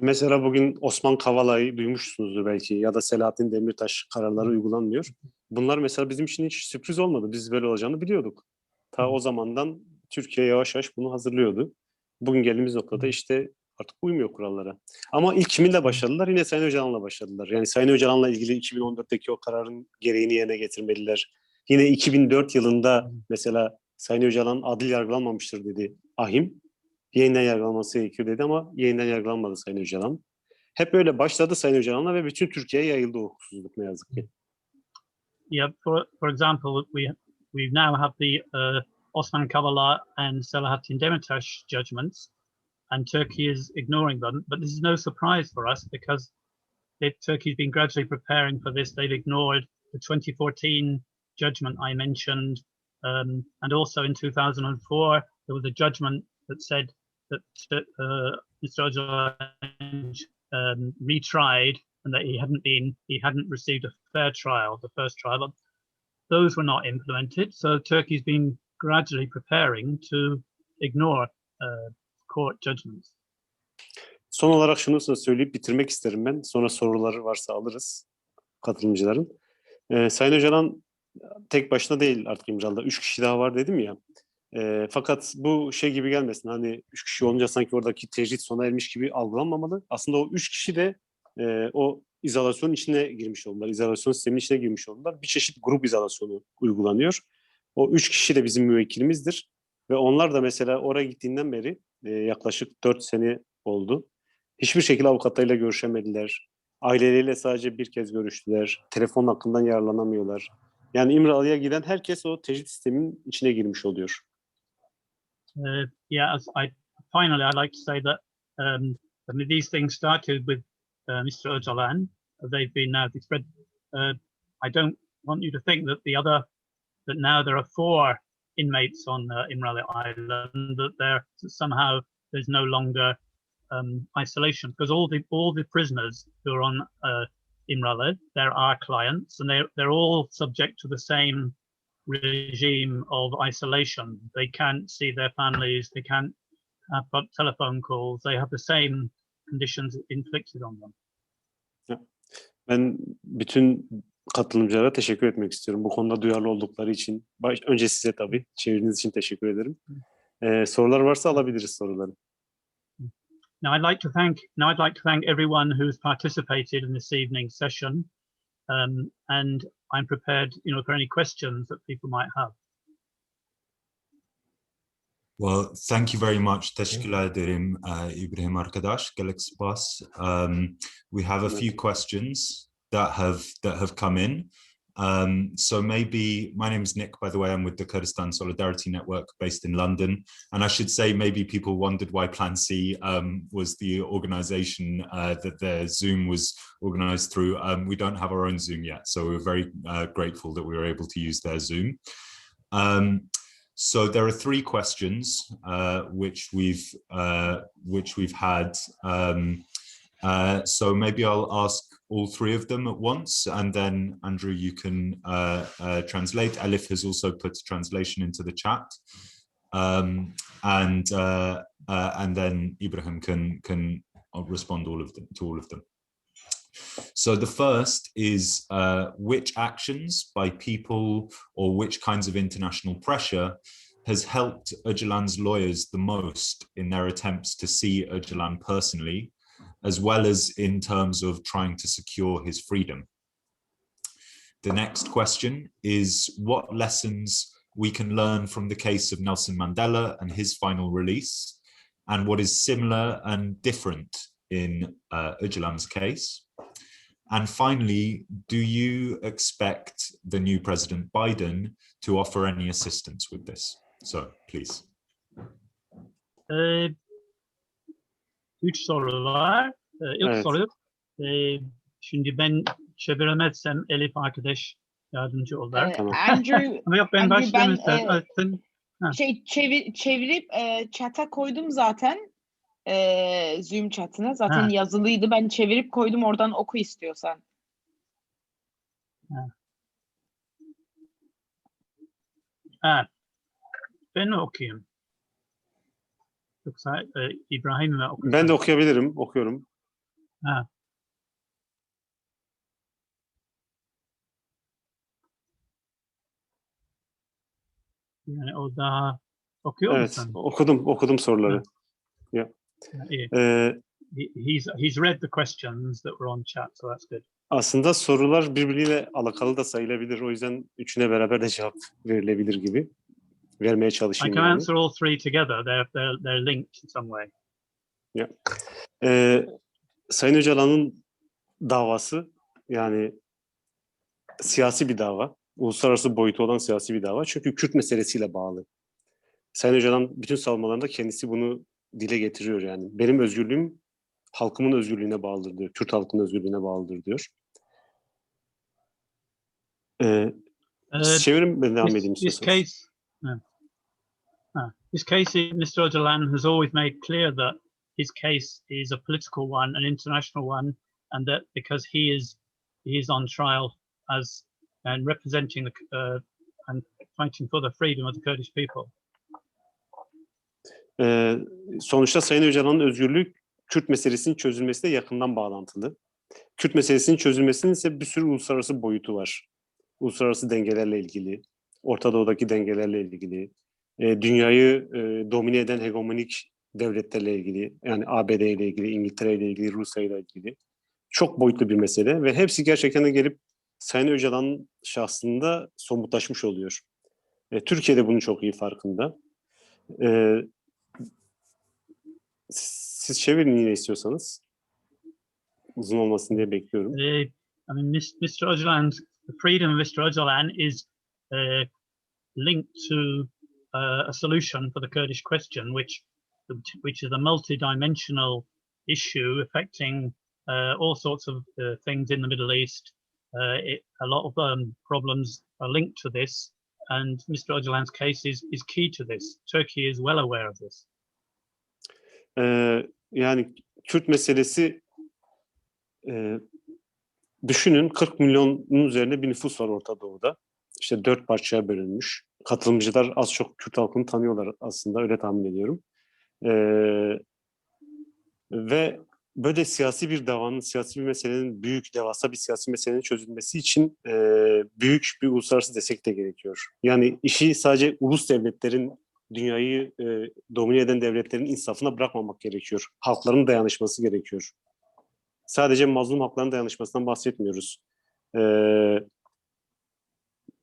Mesela bugün Osman Kavala'yı duymuşsunuzdur belki, ya da Selahattin Demirtaş kararları uygulanmıyor. Bunlar mesela bizim için hiç sürpriz olmadı. Biz böyle olacağını biliyorduk. Ta o zamandan Türkiye yavaş yavaş bunu hazırlıyordu. Bugün geldiğimiz noktada işte artık uymuyor kurallara. Ama ilk kiminle başladılar? Yine Sayın Öcalan'la başladılar. Yani Sayın Öcalan'la ilgili 2014'teki o kararın gereğini yerine getirmeliler. Yine 2004 yılında mesela Sayın Öcalan adil yargılanmamıştır dedi ahim. Yeniden yargılanması gerekiyor dedi ama yeniden yargılanmadı Sayın Öcalan. Hep öyle başladı Sayın Öcalan'la ve bütün Türkiye'ye yayıldı o hukuksuzluk ne yazık ki. Yeah, for example, we now have the Osman Kavala and Selahattin Demirtaş judgments, and Turkey is ignoring them. But this is no surprise for us because Turkey's been gradually preparing for this. They've ignored the 2014 judgment I mentioned, and also in 2004 there was a judgment that said that Mr. Öcalan retried and that he hadn't received a fair trial, the first trial. But those were not implemented, so Turkey's been gradually preparing to ignore court judgments. Son olarak şunu söyleyip bitirmek isterim ben. Sonra soruları varsa alırız katılımcıların. Sayın Öcalan tek başına değil artık İmralı'da. 3 kişi daha var dedim ya. Fakat bu şey gibi gelmesin. Hani 3 kişi olunca sanki oradaki tecrit sona ermiş gibi algılanmamalı. Aslında o 3 kişi de o izolasyon içine girmiş oldular. İzolasyon sisteminin içine girmiş oldular. Bir çeşit grup izolasyonu uygulanıyor. O 3 kişi de bizim müvekkilimizdir. Ve onlar da mesela oraya gittiğinden beri yaklaşık 4 sene oldu. Hiçbir şekilde avukatlarıyla görüşemediler. Aileleriyle sadece bir kez görüştüler. Telefon hakkından yararlanamıyorlar. Yani İmralı'ya giden herkes o tecrit sisteminin içine girmiş oluyor. Yeah, finally, I'd like to say that these things started with Mr. Öcalan. They've been now spread. I don't want you to think that that now there are 4 inmates on Imrali Island, that there's no longer isolation, because all the prisoners who are on Imrali, they're our clients, and they're all subject to the same regime of isolation. They can't see their families, they can't have telephone calls, they have the same conditions inflicted on them. Ben bütün katılımcılara teşekkür etmek istiyorum. Bu konuda duyarlı oldukları için. Önce size tabii. Çevirdiğiniz için teşekkür ederim. Sorular varsa alabiliriz soruları. Now I'd like to thank everyone who's participated in this evening's session, and I'm prepared, for any questions that people might have. Well, thank you very much. Teşekkür ederim, İbrahim arkadaş. Gelek spas. We have a few questions that have come in. So maybe, my name is Nick, by the way. I'm with the Kurdistan Solidarity Network based in London. And I should say, maybe people wondered why Plan C was the organization that their Zoom was organized through. We don't have our own Zoom yet, so we're very grateful that we were able to use their Zoom. So there are three questions which we've had. So maybe I'll ask all three of them at once, and then Andrew, you can translate. Elif has also put a translation into the chat, and then Ibrahim can respond to all of them. So the first is which actions by people or which kinds of international pressure has helped Öcalan's lawyers the most in their attempts to see Öcalan personally, as well as in terms of trying to secure his freedom. The next question is what lessons we can learn from the case of Nelson Mandela and his final release, and what is similar and different in Öcalan's case. And finally, do you expect the new President Biden to offer any assistance with this? So, please. Üç soru var. İlk Evet. soru, şimdi ben çeviremezsem Elif arkadaş yardımcı olur. Tamam. Andrew, Ama yok ben Andrew, başlayayım ben, istersen. çevirip chat'a koydum zaten. Zoom chat'ına. Zaten Ha. yazılıydı. Ben çevirip koydum. Oradan oku istiyorsan. Ha. Ben mi okuyayım? Yoksa İbrahim mi okuyayım? Ben de okuyabilirim. Okuyorum. Ha. Yani o daha okuyor Evet, musun? okudum soruları. Ha, iyi. He's read the questions that were on chat, so that's good. Aslında sorular birbiriyle alakalı da sayılabilir. O yüzden üçüne beraber de cevap verilebilir gibi. Vermeye I çalışayım can yani. answer all three together. They're linked in some way. Sayın Öcalan'ın davası yani siyasi bir dava. Uluslararası boyutu olan siyasi bir dava. Çünkü Kürt meselesiyle bağlı. Sayın Öcalan bütün savunmalarında kendisi bunu dile getiriyor yani. Benim özgürlüğüm halkımın özgürlüğüne bağlıdır diyor. Kürt halkının özgürlüğüne bağlıdır diyor. Çevirim ben devam edeyim istiyorsanız. This case, Mr. Öcalan has always made clear that his case is a political one, an international one, and that because he is on trial and representing and fighting for the freedom of the Kurdish people. Sonuçta Sayın Öcalan'ın özgürlüğü Kürt meselesinin çözülmesiyle yakından bağlantılı. Kürt meselesinin çözülmesinin ise bir sürü uluslararası boyutu var. Uluslararası dengelerle ilgili, Orta Doğu'daki dengelerle ilgili, dünyayı domine eden hegemonik devletlerle ilgili, yani ABD ile ilgili, İngiltere ile ilgili, Rusya ile ilgili çok boyutlu bir mesele ve hepsi gerçekten de gelip Sayın Öcalan'ın şahsında somutlaşmış oluyor. Türkiye de bunun çok iyi farkında. Siz çevirin yine istiyorsanız. Uzun olmasın diye bekliyorum. I mean, Mr. Öcalan's the freedom of Mr. Öcalan is linked to a solution for the Kurdish question, which is a multi-dimensional issue affecting all sorts of things in the Middle East. A lot of problems are linked to this, and Mr. Öcalan's case is key to this. Turkey is well aware of this. Yani Kürt meselesi düşünün 40 milyonun üzerinde bir nüfus var Orta Doğu'da. İşte 4 parçaya bölünmüş. Katılımcılar az çok Kürt halkını tanıyorlar aslında öyle tahmin ediyorum. Ve böyle siyasi bir davanın, siyasi bir meselenin, büyük, devasa bir siyasi meselenin çözülmesi için büyük bir uluslararası destek de gerekiyor. Yani işi sadece ulus devletlerin, dünyayı domine eden devletlerin insafına bırakmamak gerekiyor. Halkların dayanışması gerekiyor. Sadece mazlum halkların dayanışmasından bahsetmiyoruz.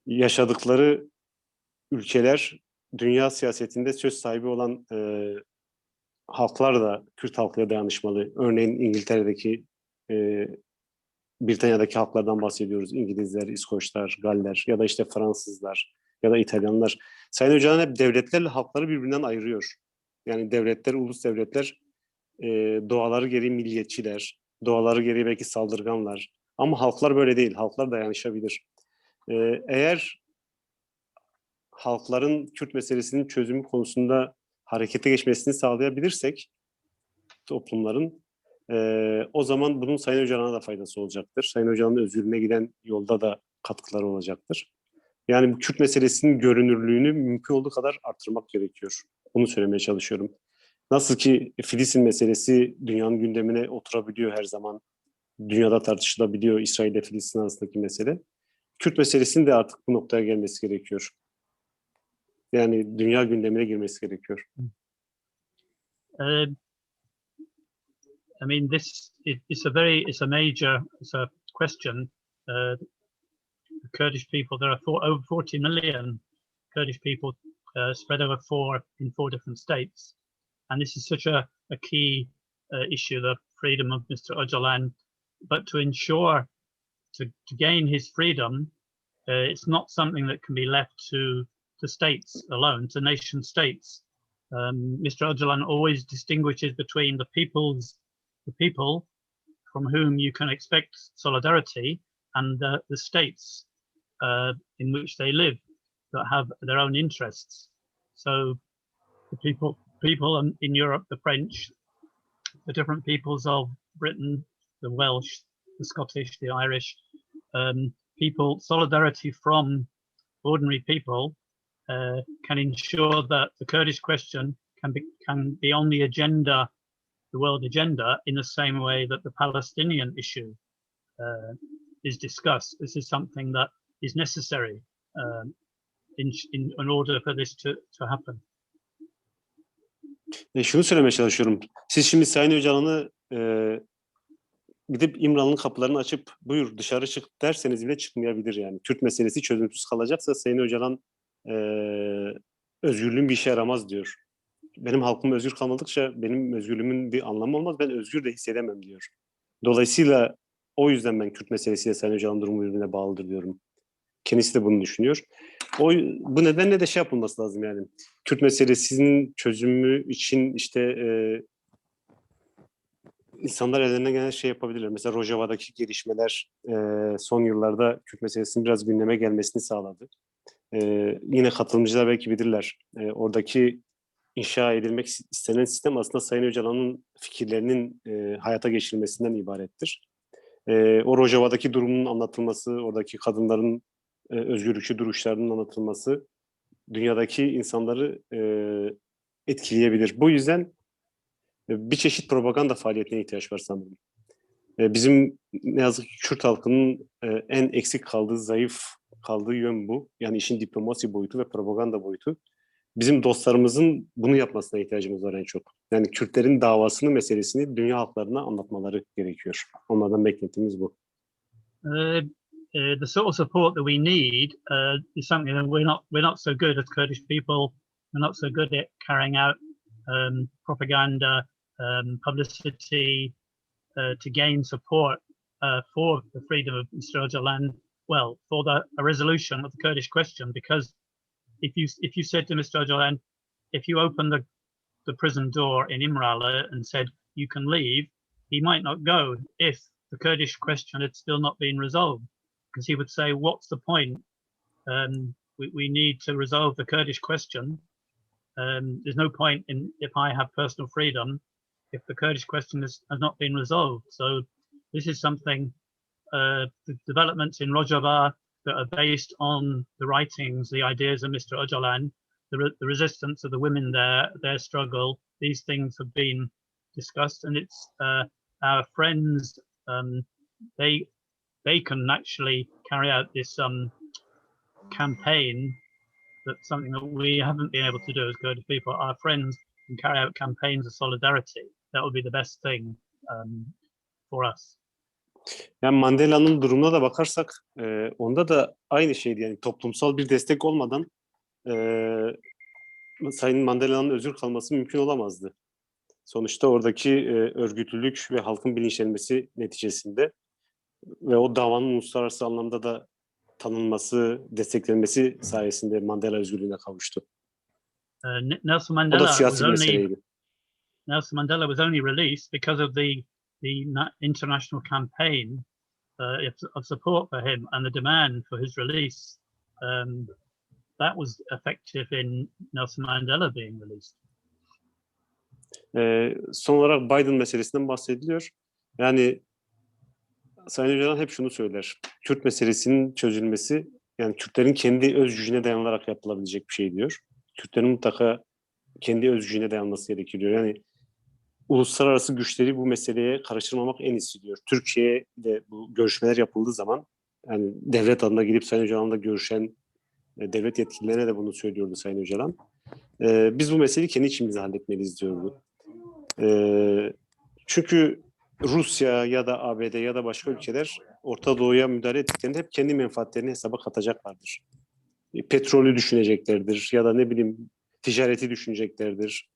Yaşadıkları ülkeler, dünya siyasetinde söz sahibi olan halklar da Kürt halkıyla dayanışmalı. Örneğin İngiltere'deki, Britanya'daki halklardan bahsediyoruz. İngilizler, İskoçlar, Galler ya da işte Fransızlar ya da İtalyanlar. Sayın Öcalan hep devletlerle halkları birbirinden ayırıyor. Yani devletler, ulus devletler doğaları gereği milliyetçiler, doğaları gereği belki saldırganlar. Ama halklar böyle değil. Halklar dayanışabilir. Eğer halkların Kürt meselesinin çözümü konusunda harekete geçmesini sağlayabilirsek toplumların, o zaman bunun Sayın Öcalan'a da faydası olacaktır. Sayın Öcalan'ın özgürlüğüne giden yolda da katkıları olacaktır. Yani bu Kürt meselesinin görünürlüğünü mümkün olduğu kadar artırmak gerekiyor. Bunu söylemeye çalışıyorum. Nasıl ki Filistin meselesi dünyanın gündemine oturabiliyor her zaman, dünyada tartışılabiliyor İsrail ile Filistin arasındaki mesele. Kürt meselesinin de artık bu noktaya gelmesi gerekiyor. Yani dünya gündemine girmesi gerekiyor. I mean, it's a major question. The Kurdish people, there are over 40 million Kurdish people spread over four different states, and this is such a key issue, the freedom of Mr. Öcalan. But to ensure to gain his freedom, it's not something that can be left to states alone, to nation states. Mr. Öcalan always distinguishes between the people from whom you can expect solidarity and the states in which they live that have their own interests. So the people in Europe, the French, the different peoples of Britain, the Welsh, the Scottish, the Irish, people, solidarity from ordinary people can ensure that the Kurdish question can be on the agenda, the world agenda, in the same way that the Palestinian issue is discussed. This is something that is necessary in order for this to happen. Şunu söylemeye çalışıyorum. Siz şimdi Sayın Öcalan'ı gidip İmralı'nın kapılarını açıp buyur dışarı çık derseniz bile çıkmayabilir yani. Kürt meselesi çözümsüz kalacaksa Sayın Öcalan özgürlüğün bir işe yaramaz diyor. Benim halkım özgür kalmadıkça benim özgürlüğümün bir anlamı olmaz. Ben özgür de hissedemem diyor. Dolayısıyla o yüzden ben Kürt meselesiyle Sayın Öcalan'ın durumu birbirine bağlıdır diyorum. Kendisi de bunu düşünüyor. Bu nedenle de şey yapılması lazım yani. Kürt meselesinin çözümü için işte insanlar ellerine gelen şey yapabilirler. Mesela Rojava'daki gelişmeler son yıllarda Kürt meselesinin biraz gündeme gelmesini sağladı. Yine katılımcılar belki bilirler. Oradaki inşa edilmek istenen sistem aslında Sayın Öcalan'ın fikirlerinin hayata geçirilmesinden ibarettir. O Rojava'daki durumun anlatılması, oradaki kadınların özgürlükçü duruşlarının anlatılması dünyadaki insanları etkileyebilir. Bu yüzden bir çeşit propaganda faaliyetine ihtiyaç var sanırım. Bizim ne yazık ki Kürt halkının en eksik kaldığı, zayıf kaldığı yön bu. Yani işin diplomasi boyutu ve propaganda boyutu. Bizim dostlarımızın bunu yapmasına ihtiyacımız var en çok. Yani Kürtlerin davasını, meselesini dünya halklarına anlatmaları gerekiyor. Onlardan beklentimiz bu. The sort of support that we need is something that we're not so good as Kurdish people. We're not so good at carrying out propaganda, publicity to gain support for the freedom of Mr. Öcalan. Well, for a resolution of the Kurdish question, because if you said to Mr. Öcalan, if you open the prison door in Imrali and said you can leave, he might not go if the Kurdish question had still not been resolved, because he would say, what's the point? We need to resolve the Kurdish question. There's no point in if I have personal freedom if the Kurdish question has not been resolved. So this is something, the developments in Rojava that are based on the writings, the ideas of Mr. Öcalan, the resistance of the women there, their struggle, these things have been discussed, and it's our friends, they can actually carry out this campaign. That's something that we haven't been able to do as Kurdish people. Our friends can carry out campaigns of solidarity. That would be the best thing for us. Yani Mandela'nın durumuna da bakarsak onda da aynı şeydi. Yani toplumsal bir destek olmadan Sayın Mandela'nın özgür kalması mümkün olamazdı. Sonuçta oradaki örgütlülük ve halkın bilinçlenmesi neticesinde ve o davanın uluslararası anlamda da tanınması, desteklenmesi sayesinde Mandela özgürlüğüne kavuştu. Nelson O da Mandela siyasi bir meseleydi. Nelson Mandela was only released because of the international campaign of support for him and the demand for his release. That was effective in Nelson Mandela being released. Son olarak Biden meselesinden bahsediliyor. Yani Sayın Öcalan hep şunu söyler. Kürt meselesinin çözülmesi, yani Kürtlerin kendi öz gücüne dayanarak yapılabilecek bir şey diyor. Kürtlerin mutlaka kendi öz gücüne dayanması gerekiyor diyor. Yani uluslararası güçleri bu meseleye karıştırmamak en iyisi diyor. Türkiye'de bu görüşmeler yapıldığı zaman yani devlet adına gidip Sayın Öcalan'la görüşen devlet yetkililerine de bunu söylüyordu Sayın Öcalan. Biz bu meseleyi kendi içimizde halletmeliyiz diyordu. Çünkü Rusya ya da ABD ya da başka ülkeler Orta Doğu'ya müdahale ettiklerinde hep kendi menfaatlerini hesaba katacaklardır. Petrolü düşüneceklerdir ya da ne bileyim ticareti düşüneceklerdir.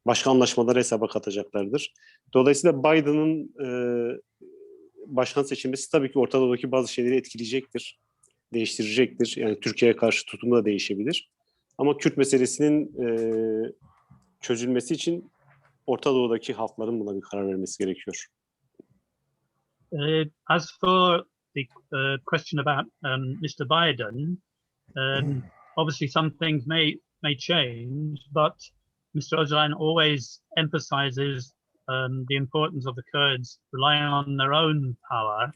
Başka anlaşmaları hesaba katacaklardır. Dolayısıyla Biden'ın başkan seçilmesi tabii ki Orta Doğu'daki bazı şeyleri etkileyecektir, değiştirecektir. Yani Türkiye'ye karşı tutumu da değişebilir. Ama Kürt meselesinin çözülmesi için Orta Doğu'daki halkların buna bir karar vermesi gerekiyor. As for the question about Mr. Biden, obviously some things may change, but Mr. Öcalan always emphasizes the importance of the Kurds relying on their own power,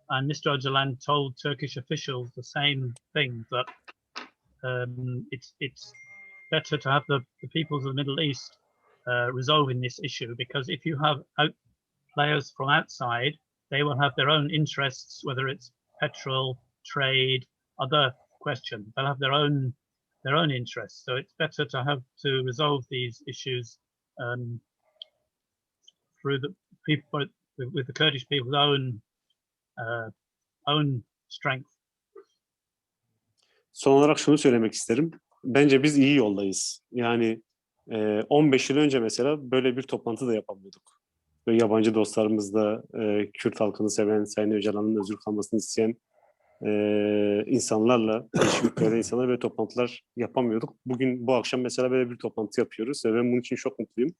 and Mr. Öcalan told Turkish officials the same thing, that it's better to have the peoples of the Middle East resolving this issue, because if you have players from outside, they will have their own interests, whether it's petrol, trade, other questions. They'll have their own interests. So it's better to resolve these issues through the people, with the Kurdish people's own strength. Son olarak şunu söylemek isterim. Bence biz iyi yoldayız. Yani 15 yıl önce mesela böyle bir toplantı da yapamıyorduk. Böyle yabancı dostlarımızla Kürt halkını seven, Sayın Öcalan'ın özgür kalmasını isteyen insanlarla, değişik ülkelerde insanlarla böyle toplantılar yapamıyorduk. Bugün bu akşam mesela böyle bir toplantı yapıyoruz ve ben bunun için çok mutluyum.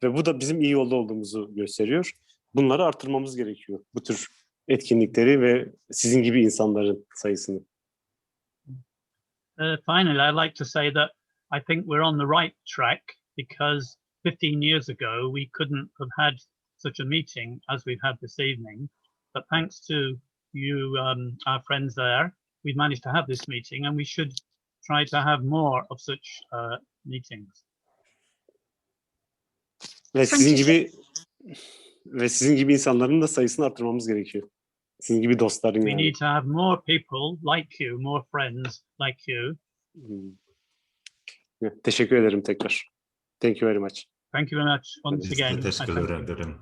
Ve bu da bizim iyi yolda olduğumuzu gösteriyor. Bunları artırmamız gerekiyor. Bu tür etkinlikleri ve sizin gibi insanların sayısını. Finally, I'd like to say that I think we're on the right track, because 15 years ago we couldn't have had such a meeting as we've had this evening. But thanks to you, our friends there, we've managed to have this meeting, and we should try to have more of such meetings. Ve sizin gibi insanların da sayısını arttırmamız gerekiyor. Sizin gibi dostların We yani. need to have more people like you, more friends like you. Teşekkür ederim tekrar. Thank you very much. Thank you very much once Biz de again. teşekkür ederim.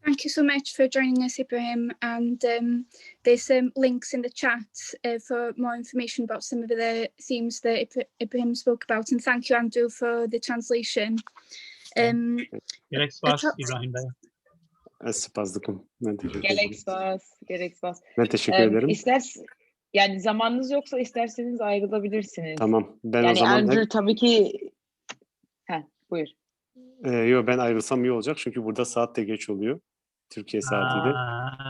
Thank you so much for joining us, Ibrahim. And there's some links in the chat for more information about some of the themes that Ibrahim spoke about. And thank you, Andrew, for the translation. Gerek var İbrahim Bey. Spazlıkım. Ben teşekkür ederim. Gerek var. Ben teşekkür ederim. Yani zamanınız yoksa isterseniz ayrılabilirsiniz. Tamam. Ben yani o zaman Andrew tabii ki buyur. Yok, ben ayrılsam iyi olacak çünkü burada saat de geç oluyor. Türkiye saatiyle.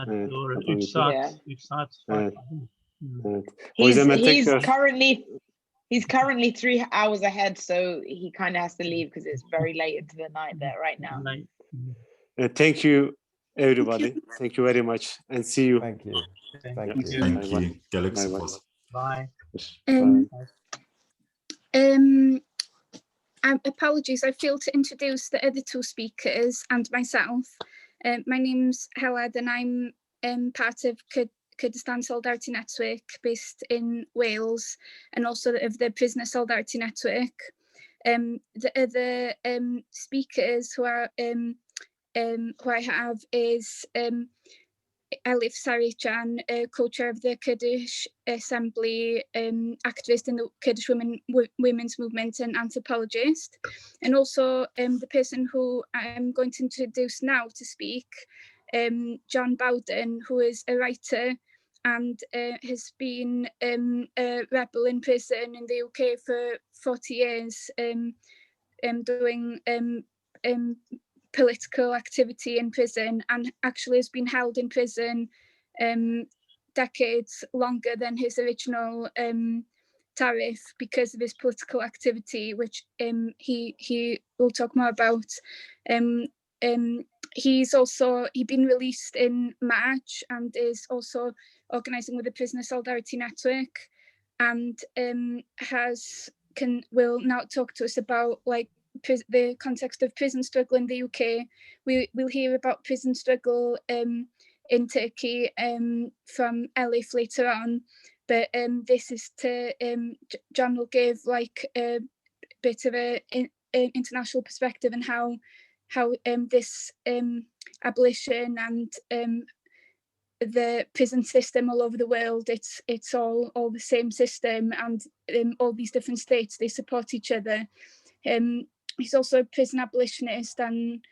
Evet, Doğru. tabii 3 ki. saat. 3 saat. Evet. Evet. O yüzden ben tekrar... He's currently 3 hours ahead, so he kind of has to leave because it's very late into the night there right now. Thank you, everybody. Thank you very much, and see you. Thank you. Thank you. Thank you. Gerek Bye. Apologies, I failed to introduce the other two speakers and myself. My name's Heled and I'm part of Kurdistan Solidarity Network based in Wales, and also of the Prisoner Solidarity Network. The other speakers who I have is Elif Sarıcan, co-chair of the Kurdish Assembly, activist in the Kurdish women's movement and anthropologist, and also the person who I'm going to introduce now to speak, John Bowden, who is a writer and has been a rebel in prison in the UK for 40 years, doing political activity in prison, and actually has been held in prison decades longer than his original tariff because of his political activity, which he will talk more about. He's been released in March and is also organising with the Prisoner Solidarity Network, and will now talk to us about the context of prison struggle in the UK. We'll hear about prison struggle in Turkey from Elif later on, but this is to John will give a bit of an international perspective and how this abolition and the prison system all over the world, it's all the same system, and all these different states, they support each other. He's also a prison abolitionist and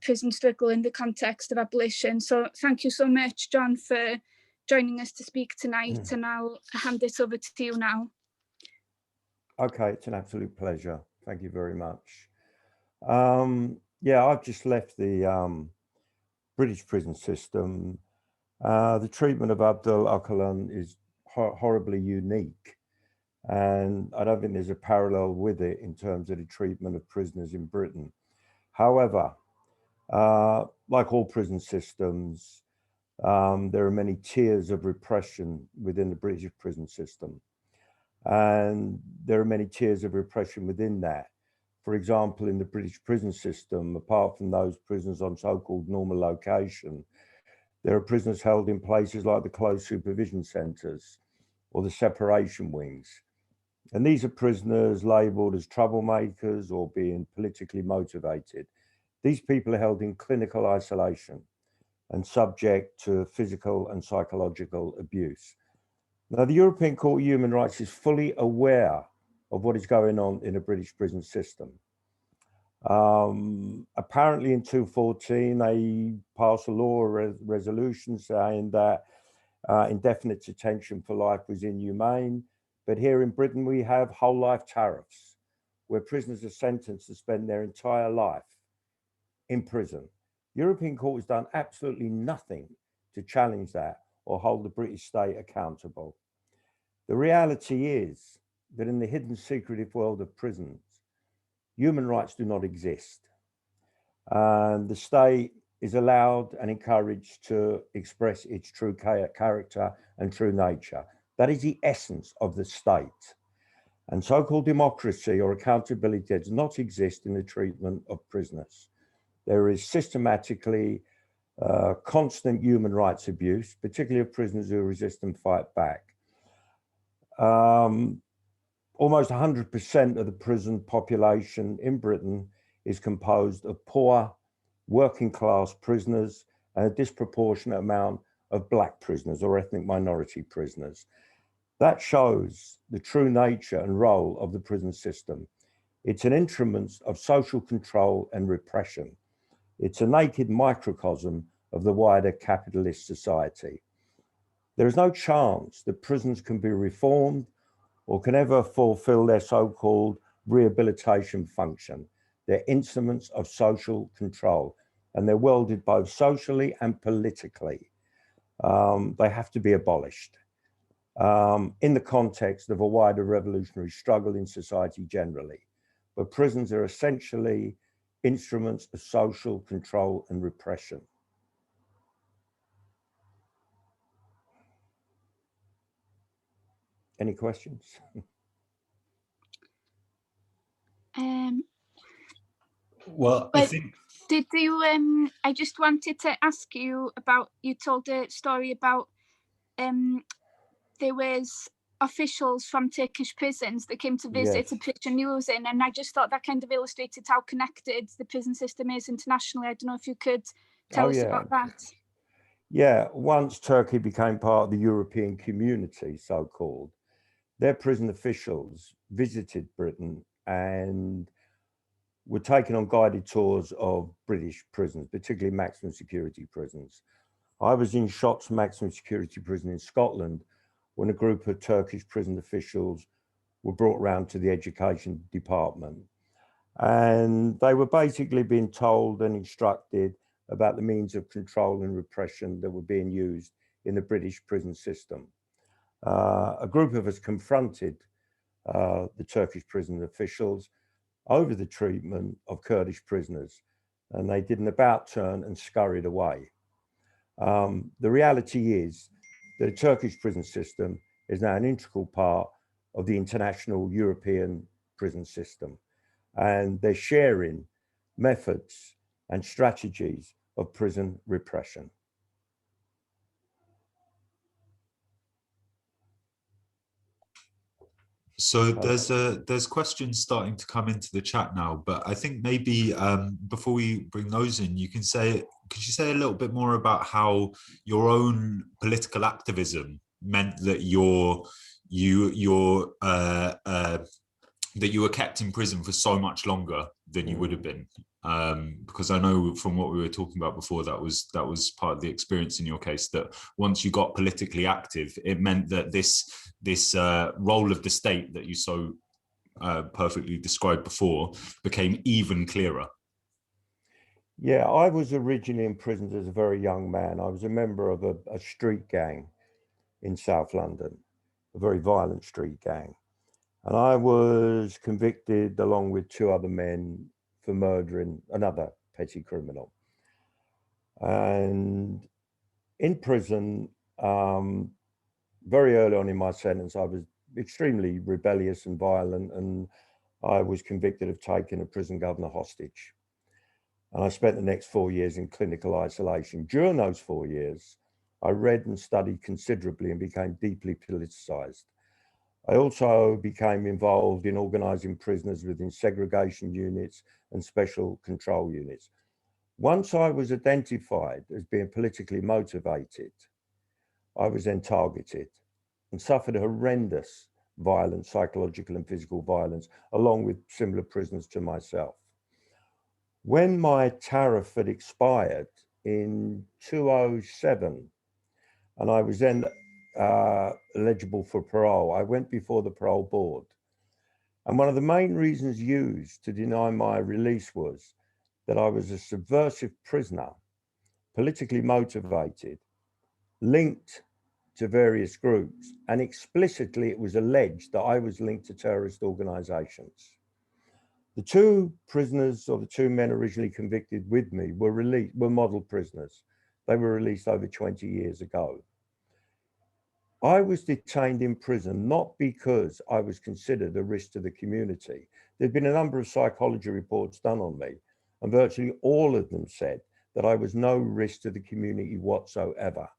prison struggle in the context of abolition. So thank you so much, John, for joining us to speak tonight, and I'll hand this over to you now. Okay, it's an absolute pleasure. Thank you very much. I've just left the British prison system. The treatment of Abduallah Öcalan is horribly unique, and I don't think there's a parallel with it in terms of the treatment of prisoners in Britain. However, like all prison systems, there are many tiers of repression within the British prison system, and there are many tiers of repression within that. For example, in the British prison system, apart from those prisoners on so-called normal location, there are prisoners held in places like the closed supervision centres or the separation wings. And these are prisoners labelled as troublemakers or being politically motivated. These people are held in clinical isolation and subject to physical and psychological abuse. Now, the European Court of Human Rights is fully aware of what is going on in a British prison system. Apparently in 2014, they passed a law or resolution saying that indefinite detention for life was inhumane. But here in Britain, we have whole life tariffs where prisoners are sentenced to spend their entire life in prison. The European Court has done absolutely nothing to challenge that or hold the British state accountable. The reality is that in the hidden secretive world of prisons, human rights do not exist. And the state is allowed and encouraged to express its true character and true nature. That is the essence of the state. And so-called democracy or accountability does not exist in the treatment of prisoners. There is systematically constant human rights abuse, particularly of prisoners who resist and fight back. Almost 100% of the prison population in Britain is composed of poor, working class prisoners and a disproportionate amount of Black prisoners or ethnic minority prisoners. That shows the true nature and role of the prison system. It's an instrument of social control and repression. It's a naked microcosm of the wider capitalist society. There is no chance that prisons can be reformed or can ever fulfill their so-called rehabilitation function. They're instruments of social control, and they're wielded both socially and politically. They have to be abolished in the context of a wider revolutionary struggle in society generally. But prisons are essentially instruments of social control and repression. Any questions? Well, I think. Did you? I just wanted to ask you about. You told a story about there was officials from Turkish prisons that came to visit a prison you was in, and I just thought that kind of illustrated how connected the prison system is internationally. I don't know if you could tell us about that. Yeah, once Turkey became part of the European community, so-called, their prison officials visited Britain and were taken on guided tours of British prisons, particularly maximum security prisons. I was in Shotts maximum security prison in Scotland when a group of Turkish prison officials were brought round to the education department. And they were basically being told and instructed about the means of control and repression that were being used in the British prison system. A group of us confronted the Turkish prison officials over the treatment of Kurdish prisoners, and they did an about turn and scurried away. The reality is that the Turkish prison system is now an integral part of the international European prison system, and they're sharing methods and strategies of prison repression. So there's questions starting to come into the chat now, but I think maybe before we bring those in, could you say a little bit more about how your own political activism meant that that you were kept in prison for so much longer than you would have been? Because I know from what we were talking about before, that was part of the experience in your case, that once you got politically active, it meant that this role of the state that you so perfectly described before became even clearer. Yeah, I was originally imprisoned as a very young man. I was a member of a street gang in South London, a very violent street gang. And I was convicted along with two other men for murdering another petty criminal. And in prison, very early on in my sentence, I was extremely rebellious and violent, and I was convicted of taking a prison governor hostage. And I spent the next 4 years in clinical isolation. During those 4 years, I read and studied considerably and became deeply politicized. I also became involved in organizing prisoners within segregation units and special control units. Once I was identified as being politically motivated, I was then targeted and suffered horrendous violence, psychological and physical violence, along with similar prisoners to myself. When my tariff had expired in 2007, and I was then eligible for parole, I went before the parole board. And one of the main reasons used to deny my release was that I was a subversive prisoner, politically motivated, linked to various groups, and explicitly it was alleged that I was linked to terrorist organizations. The two prisoners, or the two men originally convicted with me, were model prisoners. They were released over 20 years ago. I was detained in prison not because I was considered a risk to the community. There'd been a number of psychology reports done on me, and virtually all of them said that I was no risk to the community whatsoever.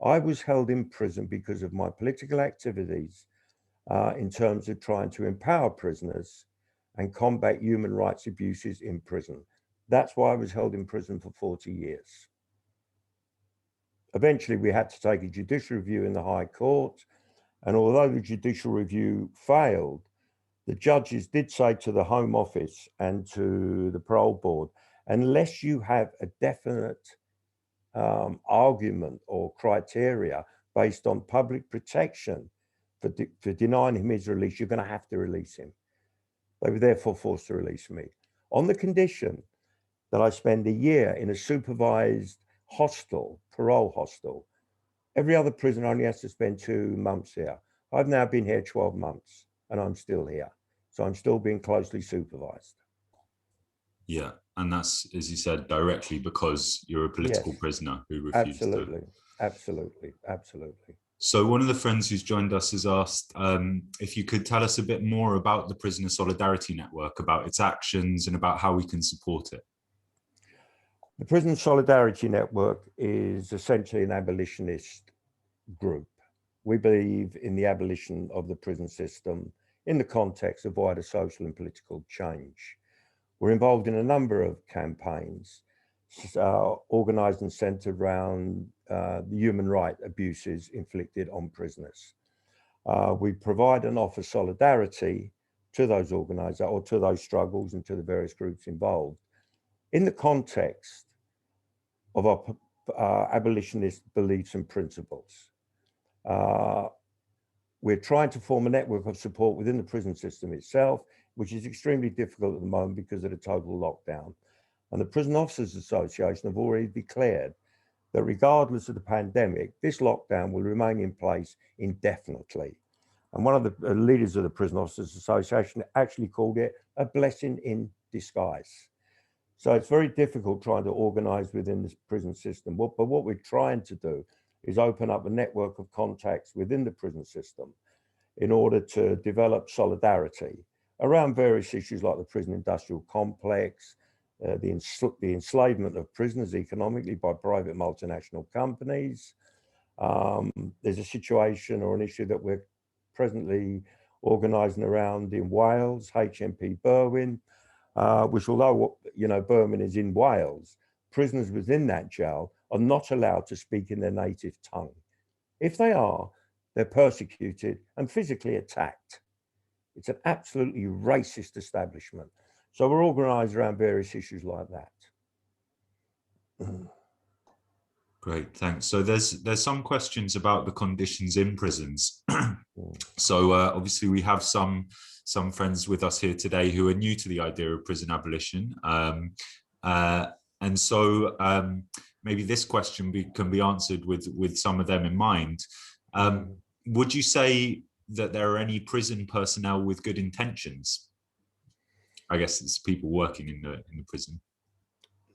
I was held in prison because of my political activities in terms of trying to empower prisoners and combat human rights abuses in prison. That's why I was held in prison for 40 years. Eventually, we had to take a judicial review in the High Court. And although the judicial review failed, the judges did say to the Home Office and to the parole board, unless you have a definite argument or criteria based on public protection for denying him his release, you're going to have to release him. They were therefore forced to release me on the condition that I spend a year in a supervised hostel, parole hostel. Every other prisoner only has to spend 2 months here. I've now been here 12 months and I'm still here. So I'm still being closely supervised. Yeah, and that's, as you said, directly because you're a political prisoner who refused Absolutely. So one of the friends who's joined us has asked if you could tell us a bit more about the Prisoner Solidarity Network, about its actions and about how we can support it. The Prison Solidarity Network is essentially an abolitionist group. We believe in the abolition of the prison system in the context of wider social and political change. We're involved in a number of campaigns organised and centred around the human rights abuses inflicted on prisoners. We provide and offer solidarity to those organisers or to those struggles and to the various groups involved in the context of our abolitionist beliefs and principles. We're trying to form a network of support within the prison system itself, which is extremely difficult at the moment because of the total lockdown. And the Prison Officers Association have already declared that regardless of the pandemic, this lockdown will remain in place indefinitely. And one of the leaders of the Prison Officers Association actually called it a blessing in disguise. So it's very difficult trying to organise within this prison system. But what we're trying to do is open up a network of contacts within the prison system in order to develop solidarity around various issues like the prison industrial complex, the enslavement of prisoners economically by private multinational companies. There's a situation or an issue that we're presently organising around in Wales, HMP Berwyn, which although, you know, Berwyn is in Wales, prisoners within that jail are not allowed to speak in their native tongue. If they are, they're persecuted and physically attacked. It's an absolutely racist establishment. So we're organised around various issues like that. Great, thanks. So there's some questions about the conditions in prisons. So obviously we have some friends with us here today who are new to the idea of prison abolition. And so maybe this question can be answered with some of them in mind. Would you say that there are any prison personnel with good intentions? I guess it's people working in the prison.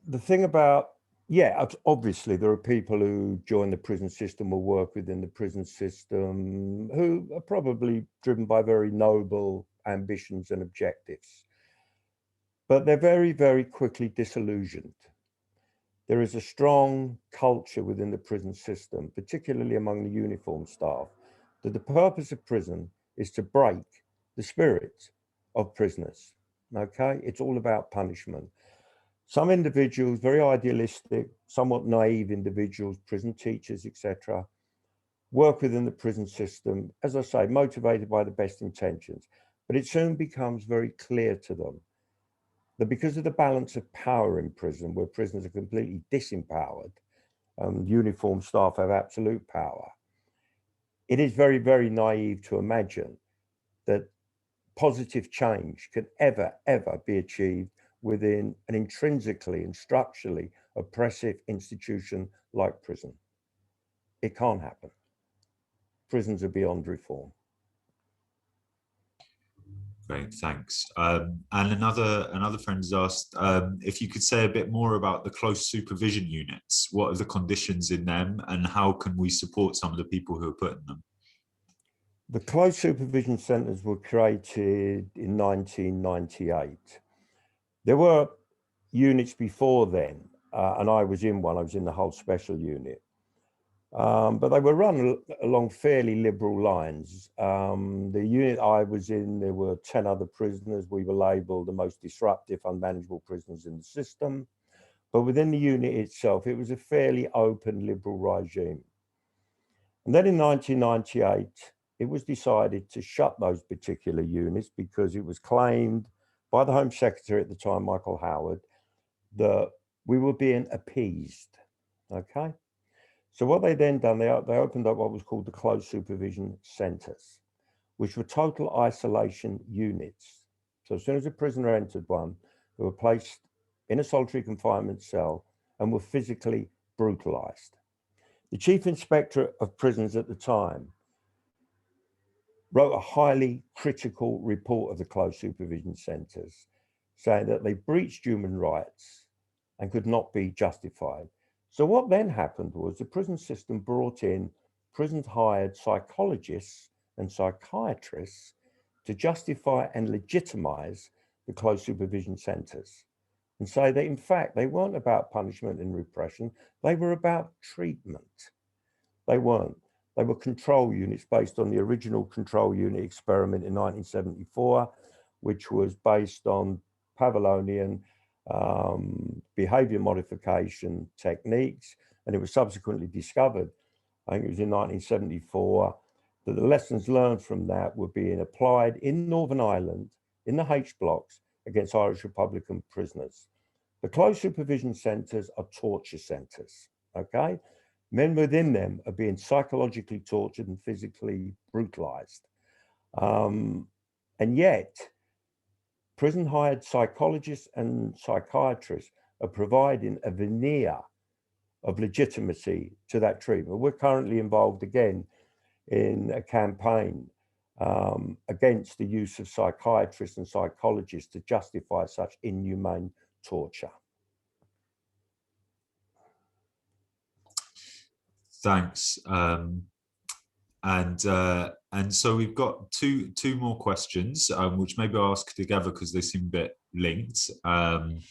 The thing about, yeah, obviously there are people who join the prison system or work within the prison system who are probably driven by very noble ambitions and objectives. But they're very, very quickly disillusioned. There is a strong culture within the prison system, particularly among the uniformed staff, that the purpose of prison is to break the spirit of prisoners. Okay, it's all about punishment. Some individuals, very idealistic, somewhat naive individuals, prison teachers, etc., work within the prison system, as I say, motivated by the best intentions. But it soon becomes very clear to them that because of the balance of power in prison, where prisoners are completely disempowered, uniformed staff have absolute power, it is very, very naive to imagine that positive change can ever be achieved within an intrinsically and structurally oppressive institution like prison. It can't happen. Prisons are beyond reform. Great, thanks. And another friend has asked if you could say a bit more about the close supervision units. What are the conditions in them and how can we support some of the people who are put in them? The close supervision centres were created in 1998. There were units before then, and I was in one, I was in the whole special unit. But they were run along fairly liberal lines. The unit I was in, there were 10 other prisoners. We were labelled the most disruptive, unmanageable prisoners in the system. But within the unit itself, it was a fairly open, liberal regime. And then in 1998, it was decided to shut those particular units because it was claimed by the Home Secretary at the time, Michael Howard, that we were being appeased, okay? So what they then done, they opened up what was called the closed supervision centres, which were total isolation units. So as soon as a prisoner entered one, they were placed in a solitary confinement cell and were physically brutalised. The Chief Inspector of Prisons at the time wrote a highly critical report of the closed supervision centres, saying that they breached human rights and could not be justified. So what then happened was the prison system brought in prisons hired psychologists and psychiatrists to justify and legitimize the close supervision centres, and say that in fact they weren't about punishment and repression, they were about treatment. They weren't. They were control units based on the original control unit experiment in 1974, which was based on Pavlovian behavior modification techniques. And it was subsequently discovered, I think it was in 1974, that the lessons learned from that were being applied in Northern Ireland, in the H blocks, against Irish Republican prisoners. The close supervision centres are torture centres, okay? Men within them are being psychologically tortured and physically brutalised. And yet, prison-hired psychologists and psychiatrists are providing a veneer of legitimacy to that treatment. We're currently involved again in a campaign against the use of psychiatrists and psychologists to justify such inhumane torture. Thanks. And so we've got two more questions, which maybe I'll ask together because they seem a bit linked. And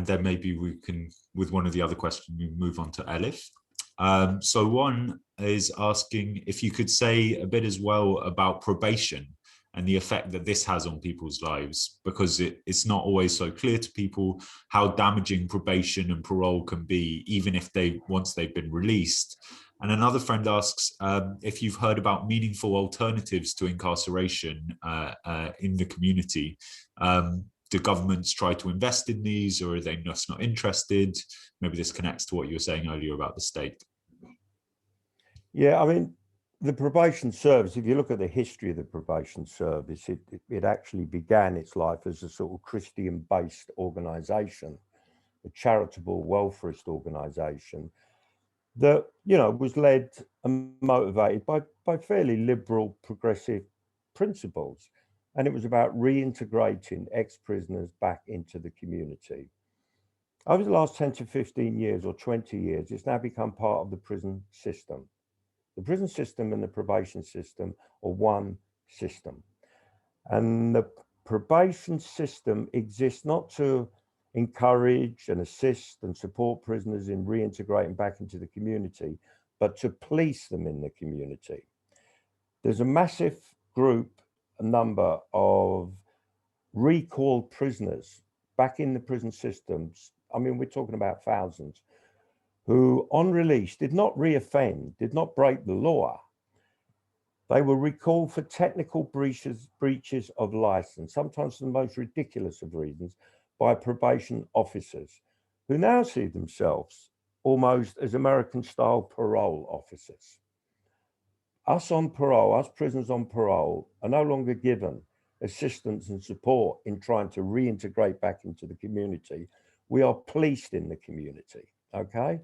then maybe we can, with one of the other questions, we move on to Elif. So one is asking if you could say a bit as well about probation and the effect that this has on people's lives, because it's not always so clear to people how damaging probation and parole can be, even if once they've been released. And another friend asks if you've heard about meaningful alternatives to incarceration in the community. Do governments try to invest in these, or are they just not interested? Maybe this connects to what you were saying earlier about the state. Yeah, I mean, the probation service, if you look at the history of the probation service, it actually began its life as a sort of Christian-based organisation, a charitable welfarist organisation that, you know, was led and motivated by fairly liberal, progressive principles. And it was about reintegrating ex-prisoners back into the community. Over the last 10 to 15 years or 20 years, it's now become part of the prison system. The prison system and the probation system are one system. And the probation system exists not to encourage and assist and support prisoners in reintegrating back into the community, but to police them in the community. There's a massive number of recalled prisoners back in the prison systems. I mean, we're talking about thousands, who on release did not reoffend, did not break the law. They were recalled for technical breaches of license, sometimes for the most ridiculous of reasons, by probation officers, who now see themselves almost as American-style parole officers. Us on parole, us prisoners on parole, are no longer given assistance and support in trying to reintegrate back into the community. We are policed in the community, okay?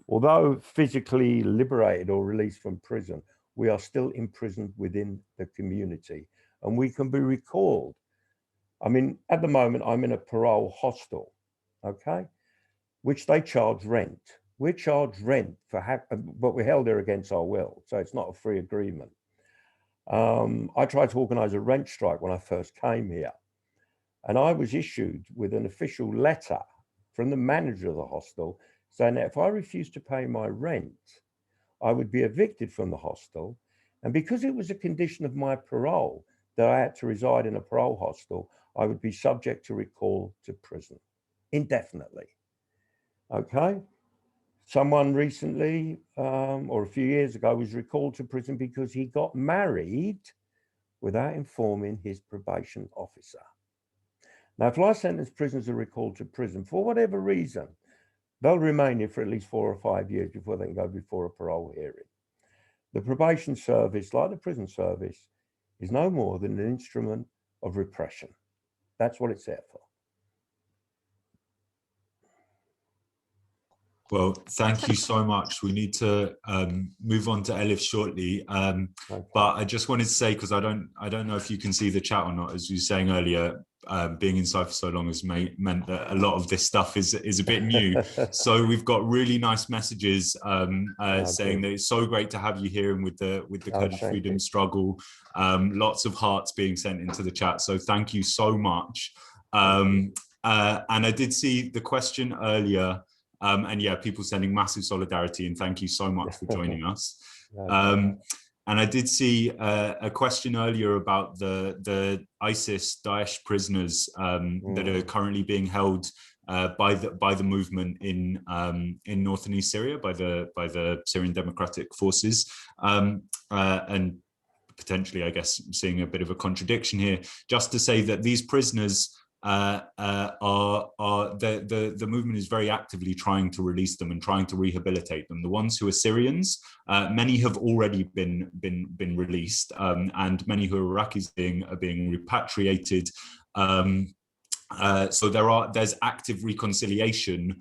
Although physically liberated or released from prison, we are still imprisoned within the community, and we can be recalled. I mean, at the moment, I'm in a parole hostel, okay, which they charge rent. We're charged rent but we're held there against our will, so it's not a free agreement. I tried to organise a rent strike when I first came here, and I was issued with an official letter from the manager of the hostel saying that if I refused to pay my rent, I would be evicted from the hostel. And because it was a condition of my parole that I had to reside in a parole hostel, I would be subject to recall to prison indefinitely. Okay. Someone recently, or a few years ago, was recalled to prison because he got married without informing his probation officer. Now, if life sentence prisoners are recalled to prison for whatever reason, they'll remain here for at least 4 or 5 years before they can go before a parole hearing. The probation service, like the prison service, is no more than an instrument of repression. That's what it's there for. Well, thank you so much. We need to move on to Elif shortly, okay. But I just wanted to say, because I don't know if you can see the chat or not, as you were saying earlier, being inside for so long has meant that a lot of this stuff is a bit new. So we've got really nice messages saying that it's so great to have you here and with the Kurdish freedom struggle. Lots of hearts being sent into the chat. So thank you so much. And I did see the question earlier, and yeah, people sending massive solidarity, and thank you so much for joining us. And I did see a question earlier about the ISIS Daesh prisoners that are currently being held by the movement in north and east Syria by the Syrian Democratic Forces, and potentially, I guess, seeing a bit of a contradiction here. Just to say that these prisoners the movement is very actively trying to release them and trying to rehabilitate them. The ones who are Syrians, many have already been released, and many who are Iraqis are being repatriated. So there's active reconciliation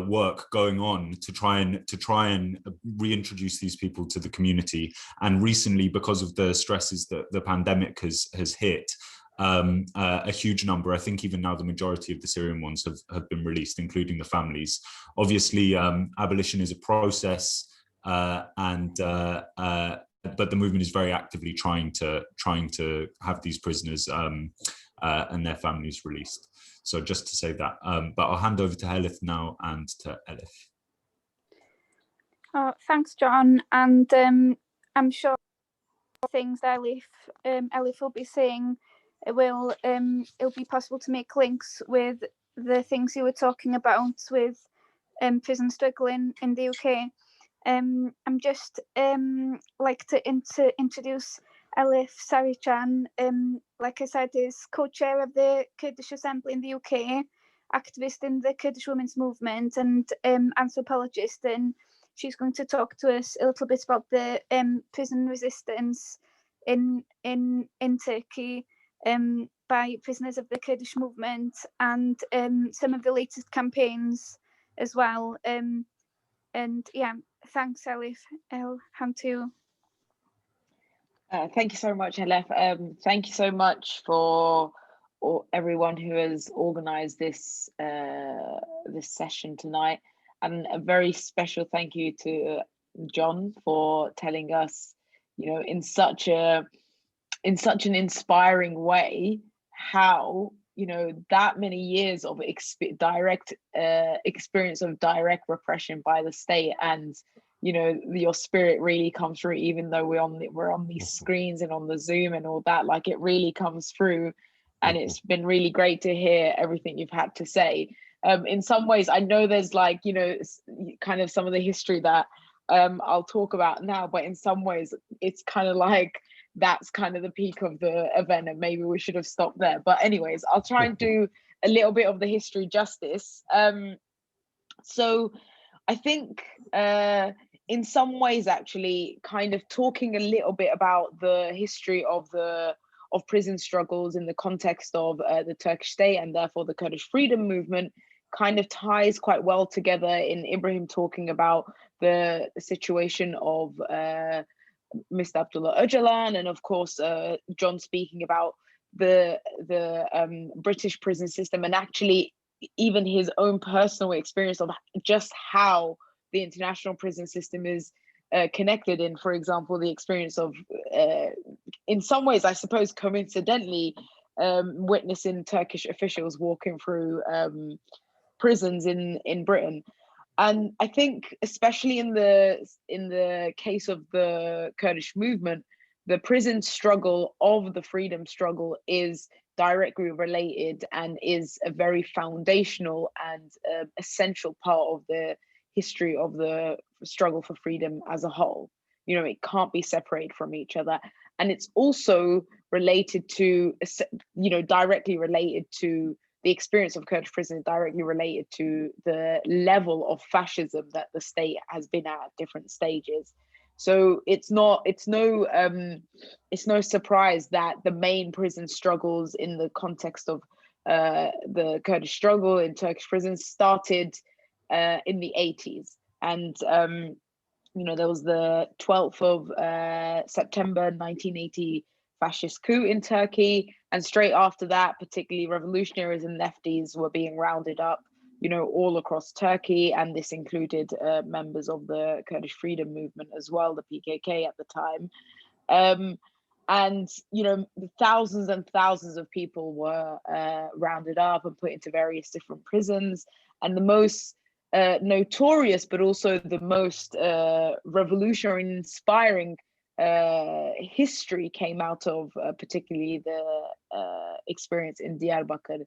work going on to try and reintroduce these people to the community. And recently, because of the stresses that the pandemic has hit, a huge number, I think even now the majority of the Syrian ones have been released, including the families. Obviously, abolition is a process, but the movement is very actively trying to have these prisoners and their families released. So just to say that, but I'll hand over to Elif now and to Elif. Oh, thanks, John. And I'm sure things Elif will be saying, it'll be possible to make links with the things you were talking about with prison struggle in the UK. I'm just like to introduce Elif Sarichan. Like I said, is co-chair of the Kurdish Assembly in the UK, activist in the Kurdish women's movement, and anthropologist. And she's going to talk to us a little bit about the prison resistance in Turkey by prisoners of the Kurdish movement, and some of the latest campaigns as well. And yeah, thanks, Elif. I'll hand to you. Thank you so much, Elif. Thank you so much for everyone who has organised this this session tonight, and a very special thank you to John for telling us, you know, in such an inspiring way, how, you know, that many years of direct experience of direct repression by the state, and you know, your spirit really comes through, even though we're on these screens and on the Zoom and all that. Like, it really comes through, and it's been really great to hear everything you've had to say. In some ways, I know there's, like, you know, kind of some of the history that I'll talk about now, but in some ways it's kind of like that's kind of the peak of the event, and maybe we should have stopped there. But anyways, I'll try and do a little bit of the history justice. So I think in some ways, actually, kind of talking a little bit about the history of prison struggles in the context of the Turkish state, and therefore the Kurdish freedom movement, kind of ties quite well together in Ibrahim talking about the situation of Mr. Abdullah Öcalan, and of course John speaking about the British prison system, and actually even his own personal experience of just how the international prison system is connected in, for example, the experience of, in some ways, I suppose, coincidentally, witnessing Turkish officials walking through prisons in Britain. And I think, especially in the case of the Kurdish movement, the prison struggle of the freedom struggle is directly related and is a very foundational and essential part of the history of the struggle for freedom as a whole. You know, it can't be separated from each other. And it's also related to, you know, directly related to the experience of Kurdish prison, directly related to the level of fascism that the state has been at different stages. So it's no surprise that the main prison struggles in the context of the Kurdish struggle in Turkish prisons started in the 80s. And, you know, there was the 12th of September 1984 fascist coup in Turkey. And straight after that, particularly revolutionaries and lefties were being rounded up, all across Turkey. And this included members of the Kurdish freedom movement as well, the PKK at the time. And thousands and thousands of people were rounded up and put into various different prisons. And the most notorious, but also the most revolutionary and inspiring history came out of particularly the experience in Diyarbakir,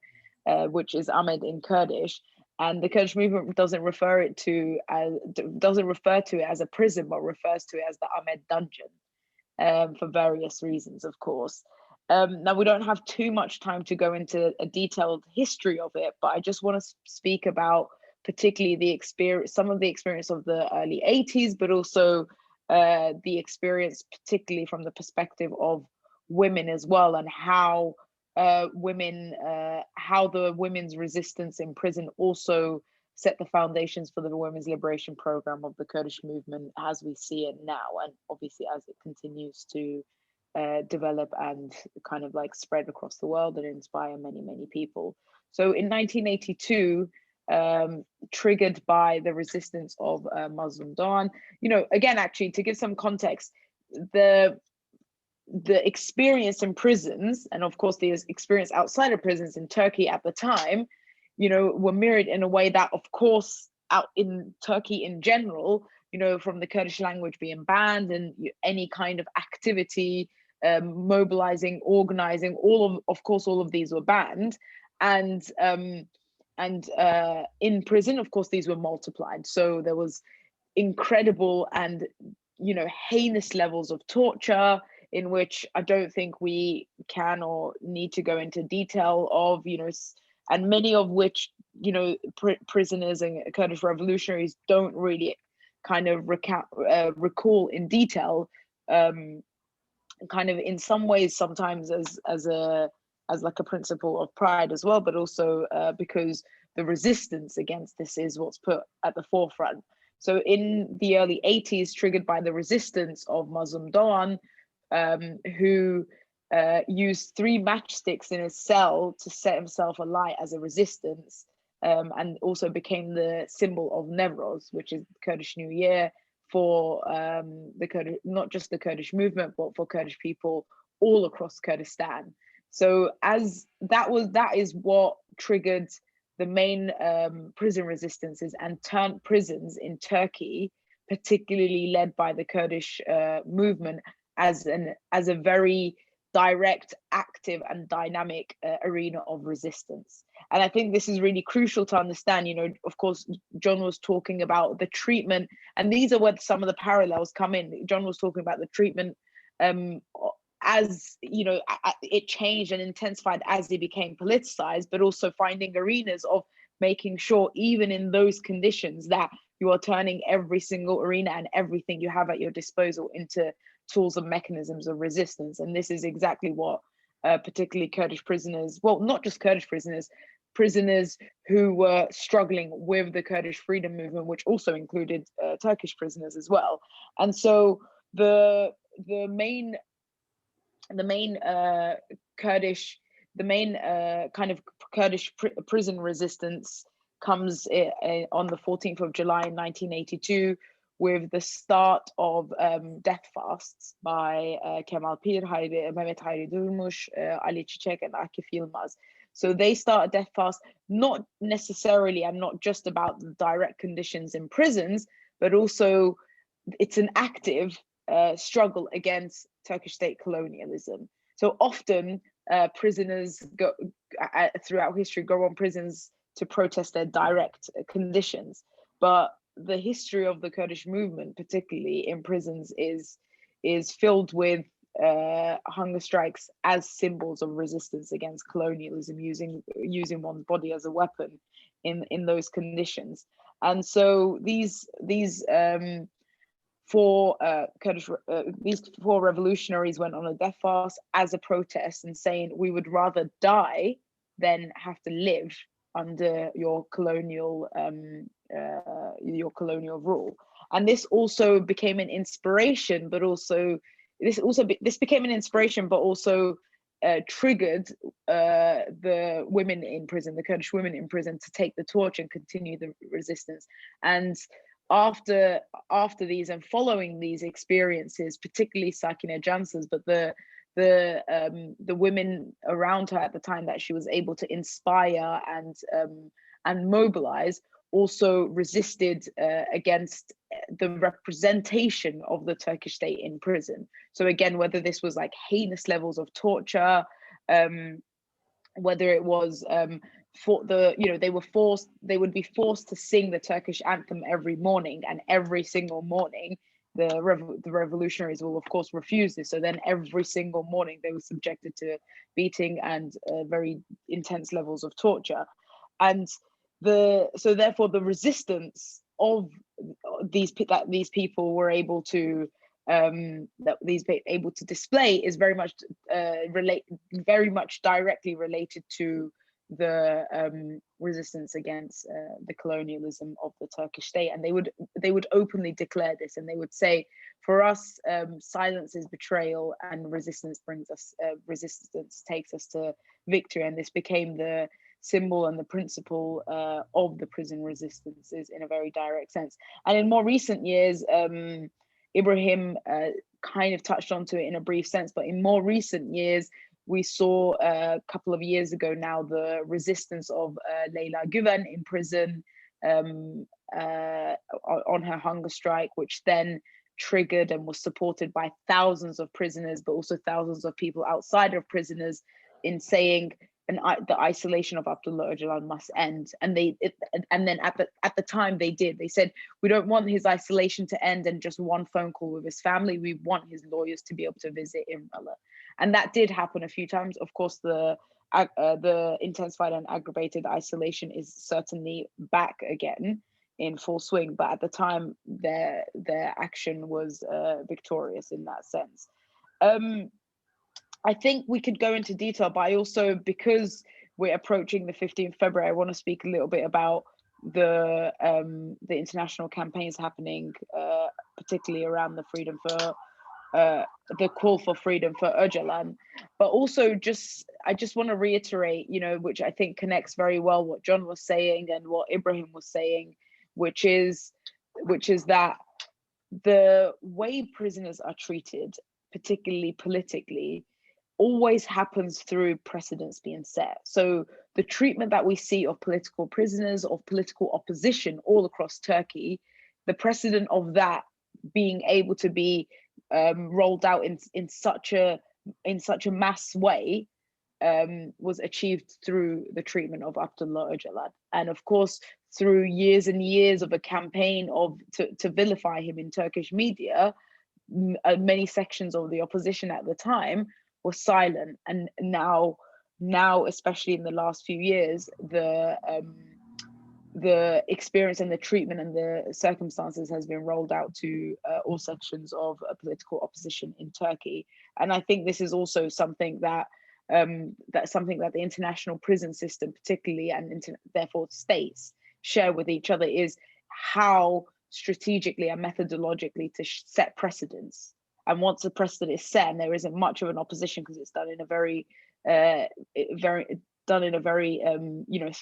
which is Ahmed in Kurdish. And the Kurdish movement doesn't refer to it as a prison, but refers to it as the Ahmed dungeon. For various reasons, of course. Now, we don't have too much time to go into a detailed history of it, but I just want to speak about particularly some of the experience of the early 80s, but also the experience particularly from the perspective of women as well, and how how the women's resistance in prison also set the foundations for the women's liberation program of the Kurdish movement as we see it now, and obviously as it continues to develop and kind of like spread across the world and inspire many, many people. So in 1982, triggered by the resistance of Mazlum Doğan, again, actually, to give some context, the experience in prisons, and of course the experience outside of prisons in Turkey at the time, were mirrored in a way that, of course, out in Turkey in general, from the Kurdish language being banned and any kind of activity, mobilizing, organizing, all of these were banned. And in prison, of course, these were multiplied. So there was incredible and, heinous levels of torture, in which I don't think we can or need to go into detail of, and many of which, prisoners and Kurdish revolutionaries don't really kind of recall in detail, kind of in some ways sometimes as like a principle of pride as well, but also because the resistance against this is what's put at the forefront. So in the early 80s, triggered by the resistance of Mazlum Doğan, who used 3 matchsticks in his cell to set himself alight as a resistance, and also became the symbol of Newroz, which is Kurdish New Year for the Kurdish, not just the Kurdish movement, but for Kurdish people all across Kurdistan. So that is what triggered the main prison resistances and turned prisons in Turkey, particularly led by the Kurdish movement, as a very direct, active, and dynamic arena of resistance. And I think this is really crucial to understand. Of course, John was talking about the treatment, and these are where some of the parallels come in. John was talking about the treatment as it changed and intensified as it became politicized, but also finding arenas of making sure, even in those conditions, that you are turning every single arena and everything you have at your disposal into tools and mechanisms of resistance. And this is exactly what particularly Kurdish prisoners, well, not just Kurdish prisoners who were struggling with the Kurdish freedom movement, which also included Turkish prisoners as well. And so the main Kurdish prison resistance comes on the 14th of July 1982, with the start of death fasts by Kemal Pir, Mehmet Hayri Durmuş, Ali Çiçek, and Akif Yilmaz. So they start a death fast, not necessarily and not just about the direct conditions in prisons, but also it's an active struggle against Turkish state colonialism. So often prisoners throughout history go on prisons to protest their direct conditions, but the history of the Kurdish movement, particularly in prisons, is filled with hunger strikes as symbols of resistance against colonialism, using one's body as a weapon in those conditions. And so these four revolutionaries went on a death fast as a protest, and saying, we would rather die than have to live under your colonial rule. And this also became an inspiration, but also this became an inspiration, but also triggered the women in prison, the Kurdish women in prison, to take the torch and continue the resistance. And after these and following these experiences, particularly Sakine Cansız, but the women around her at the time that she was able to inspire and mobilize, also resisted against the representation of the Turkish state in prison. So again, whether this was like heinous levels of torture, whether it was for the, you know, they would be forced to sing the Turkish anthem every morning, and every single morning the revolutionaries will of course refuse this. So then every single morning they were subjected to beating and very intense levels of torture. And so therefore the resistance of these people were able to display is very much directly related to the resistance against the colonialism of the Turkish state. And they would openly declare this, and they would say, for us, silence is betrayal, and resistance takes us to victory. And this became the symbol and the principle of the prison resistances in a very direct sense. And in more recent years, Ibrahim kind of touched onto it in a brief sense, but in more recent years, we saw a couple of years ago now the resistance of Leyla Güven in prison on her hunger strike, which then triggered and was supported by thousands of prisoners, but also thousands of people outside of prisoners, in saying the isolation of Abdullah Öcalan must end. And then at the time they did. They said, we don't want his isolation to end and just one phone call with his family. We want his lawyers to be able to visit Imrali. And that did happen a few times. Of course, the intensified and aggravated isolation is certainly back again in full swing. But at the time, their action was victorious in that sense. I think we could go into detail, but I also, because we're approaching the 15th February, I want to speak a little bit about the international campaigns happening, particularly around the freedom for the call for freedom for Öcalan. But also, I just want to reiterate, you know, which I think connects very well what John was saying and what Ibrahim was saying, which is that the way prisoners are treated, particularly politically, always happens through precedents being set. So the treatment that we see of political prisoners, of political opposition all across Turkey, the precedent of that being able to be rolled out in such a mass way was achieved through the treatment of Abdullah Öcalan. And of course, through years and years of a campaign to vilify him in Turkish media, many sections of the opposition at the time were silent. And now, especially in the last few years, the experience and the treatment and the circumstances has been rolled out to all sections of political opposition in Turkey. And I think this is also something that the international prison system, particularly, and therefore states, share with each other, is how strategically and methodologically to set precedents. And once a precedent is set and there isn't much of an opposition because it's done in a very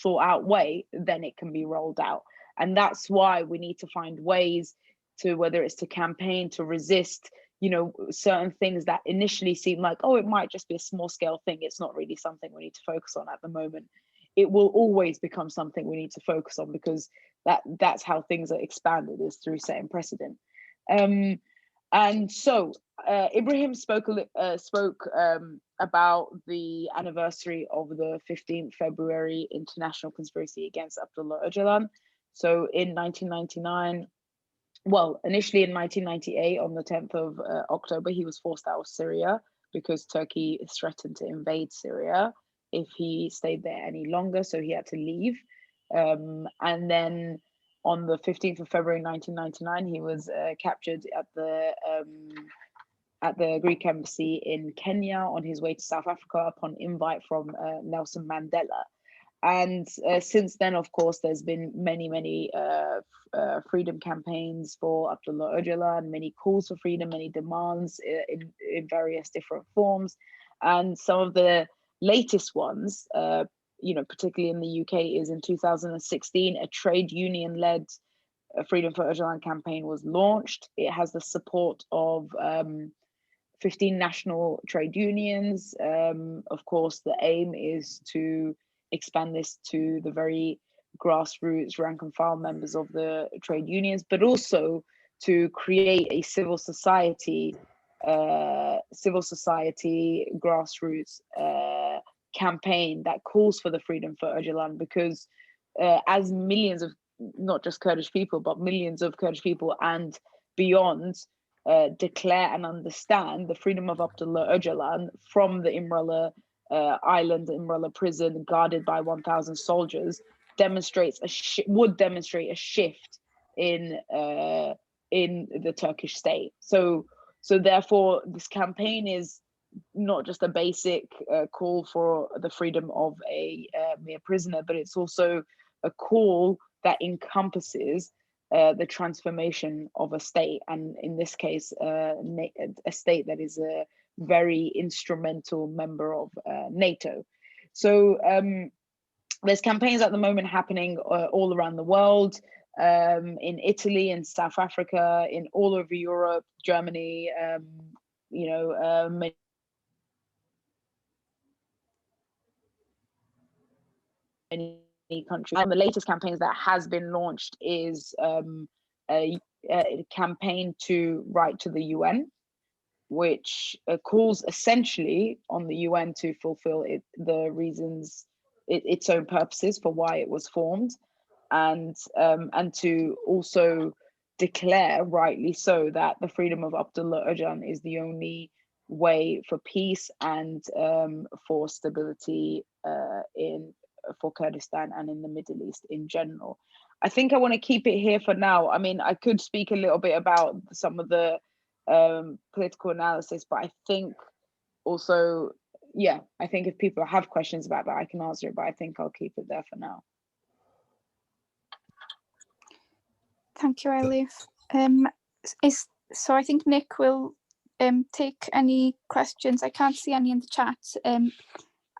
thought out way, then it can be rolled out. And that's why we need to find ways to, whether it's to campaign, to resist, you know, certain things that initially seem like, oh, it might just be a small scale thing. It's not really something we need to focus on at the moment. It will always become something we need to focus on, because that's how things are expanded, is through setting precedent. And so Ibrahim spoke about the anniversary of the 15th February international conspiracy against Abdullah Öcalan. So in 1999, well, initially in 1998, on the 10th of October, he was forced out of Syria because Turkey threatened to invade Syria if he stayed there any longer. So he had to leave. And then on the 15th of February 1999, he was captured at the Greek embassy in Kenya on his way to South Africa upon invite from Nelson Mandela. And since then, of course, there's been many freedom campaigns for Abdullah Öcalan, many calls for freedom, many demands in various different forms. And some of the latest ones, particularly in the UK, is in 2016, a trade union-led Freedom for Öcalan campaign was launched. It has the support of 15 national trade unions. Of course, the aim is to expand this to the very grassroots rank and file members of the trade unions, but also to create a civil society grassroots campaign that calls for the freedom for Öcalan, because as millions of not just Kurdish people, but millions of Kurdish people and beyond declare and understand the freedom of Abdullah Öcalan from the Imrali island, Imrali prison, guarded by 1,000 soldiers, would demonstrate a shift in the Turkish state. So therefore, this campaign is not just a basic call for the freedom of a mere prisoner, but it's also a call that encompasses the transformation of a state, and in this case, a state that is a very instrumental member of NATO. So there's campaigns at the moment happening all around the world, in Italy, in South Africa, in all over Europe, Germany, many countries. And the latest campaigns that has been launched is a campaign to write to the UN, which calls essentially on the UN to fulfill its own purposes for why it was formed, and to also declare, rightly so, that the freedom of Abdullah Öcalan is the only way for peace and for stability for Kurdistan and in the Middle East in general. I think I want to keep it here for now. I mean, I could speak a little bit about some of the political analysis, but I think also, I think if people have questions about that, I can answer it, but I think I'll keep it there for now. Thank you, Elif. So I think Nick will take any questions. I can't see any in the chat.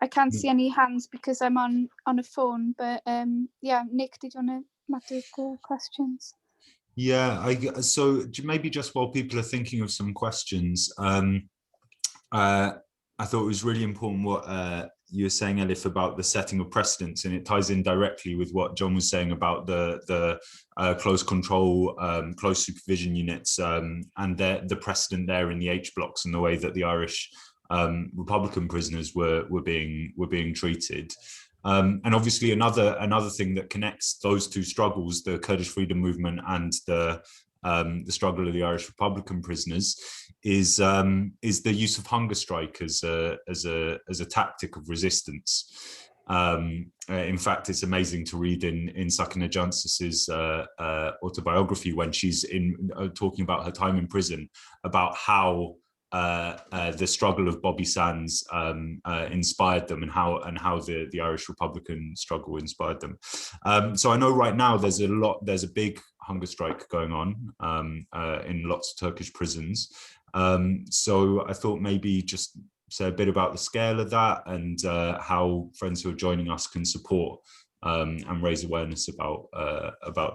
I can't see any hands because I'm on a phone, but Nick, did you want to go questions? Yeah, so maybe just while people are thinking of some questions, I thought it was really important what you were saying, Elif, about the setting of precedents, and it ties in directly with what John was saying about the close control, close supervision units, and the precedent there in the H blocks and the way that the Irish Republican prisoners were being treated. And obviously another thing that connects those two struggles, the Kurdish freedom movement and the struggle of the Irish Republican prisoners, is the use of hunger strike as a tactic of resistance. In fact, it's amazing to read in Sakina Jancis's autobiography when she's talking about her time in prison, about how the struggle of Bobby Sands inspired them, and how the Irish Republican struggle inspired them. So I know right now there's a big hunger strike going on in lots of Turkish prisons. So I thought maybe just say a bit about the scale of that and how friends who are joining us can support and raise awareness about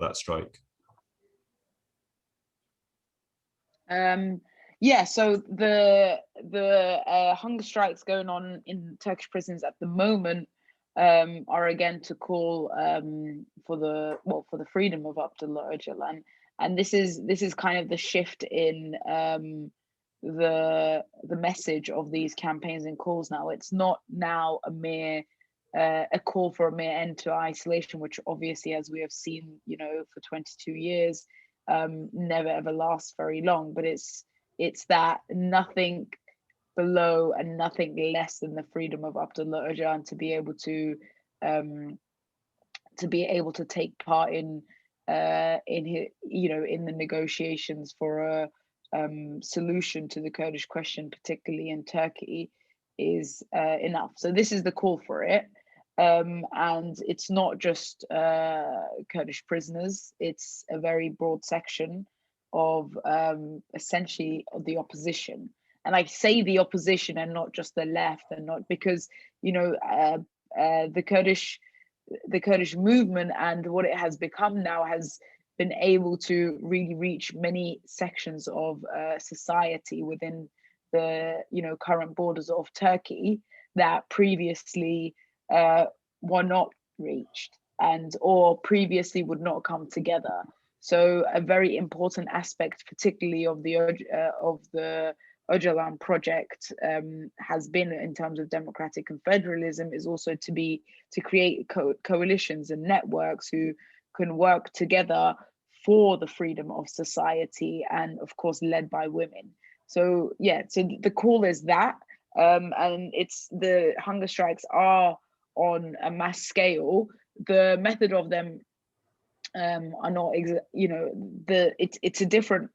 that strike. So the hunger strikes going on in Turkish prisons at the moment are again to call for the freedom of Abdullah Öcalan, and this is kind of the shift in the message of these campaigns and calls now. It's not now a call for a mere end to isolation, which obviously, as we have seen, for 22 years, never ever lasts very long, but it's that nothing below and nothing less than the freedom of Abdullah Öcalan to be able to take part in the negotiations for a solution to the Kurdish question, particularly in Turkey, is enough. So this is the call for it. And it's not just Kurdish prisoners, it's a very broad section of essentially the opposition. And I say the opposition and not just the left, and not because, you know, the Kurdish movement and what it has become now has been able to really reach many sections of society within the, you know, current borders of Turkey that previously were not reached, and or previously would not come together. So a very important aspect, particularly of the Öcalan project, has been, in terms of democratic and federalism, is also to create coalitions and networks who can work together for the freedom of society, and of course led by women. So yeah, so the call is that, and it's the hunger strikes are on a mass scale. The method of them are not, you know, it's a different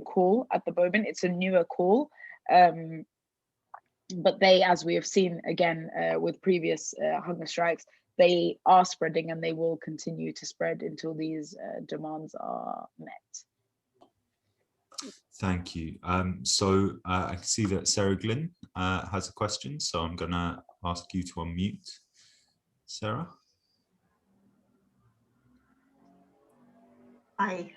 call at the moment. It's a newer call, but they, as we have seen again with previous hunger strikes, they are spreading, and they will continue to spread until these demands are met. Thank you. So I can see that Sarah Glynn has a question, so I'm going to ask you to unmute, Sarah. Hi.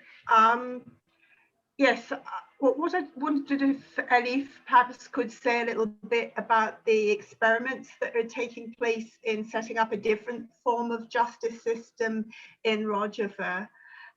Yes, what I wondered if Elif perhaps could say a little bit about the experiments that are taking place in setting up a different form of justice system in Rojava.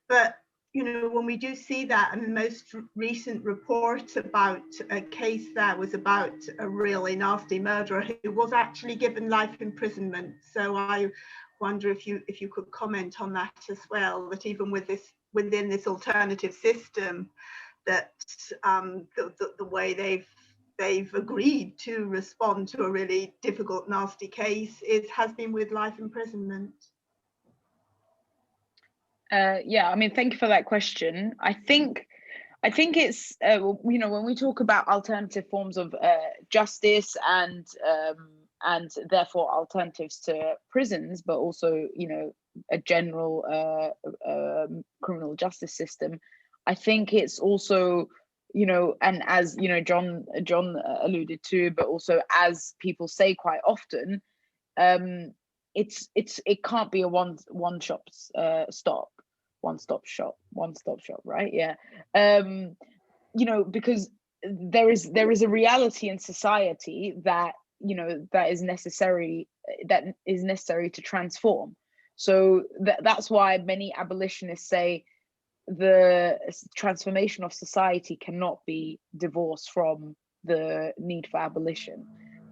But, you know, when we do see that, and the most recent report about a case that was about a really nasty murderer who was actually given life imprisonment. So I wonder if you could comment on that as well, that even within this alternative system, that the way they've agreed to respond to a really difficult, nasty case has been with life imprisonment. Yeah, I mean, thank you for that question. I think it's you know, when we talk about alternative forms of justice and therefore alternatives to prisons, but also, you know, a general criminal justice system, I think it's also, you know, and as you know, John alluded to, but also as people say quite often, it can't be a one-stop shop, right? Yeah. You know, because there is a reality in society that, you know, that is necessary to transform. So that's why many abolitionists say the transformation of society cannot be divorced from the need for abolition.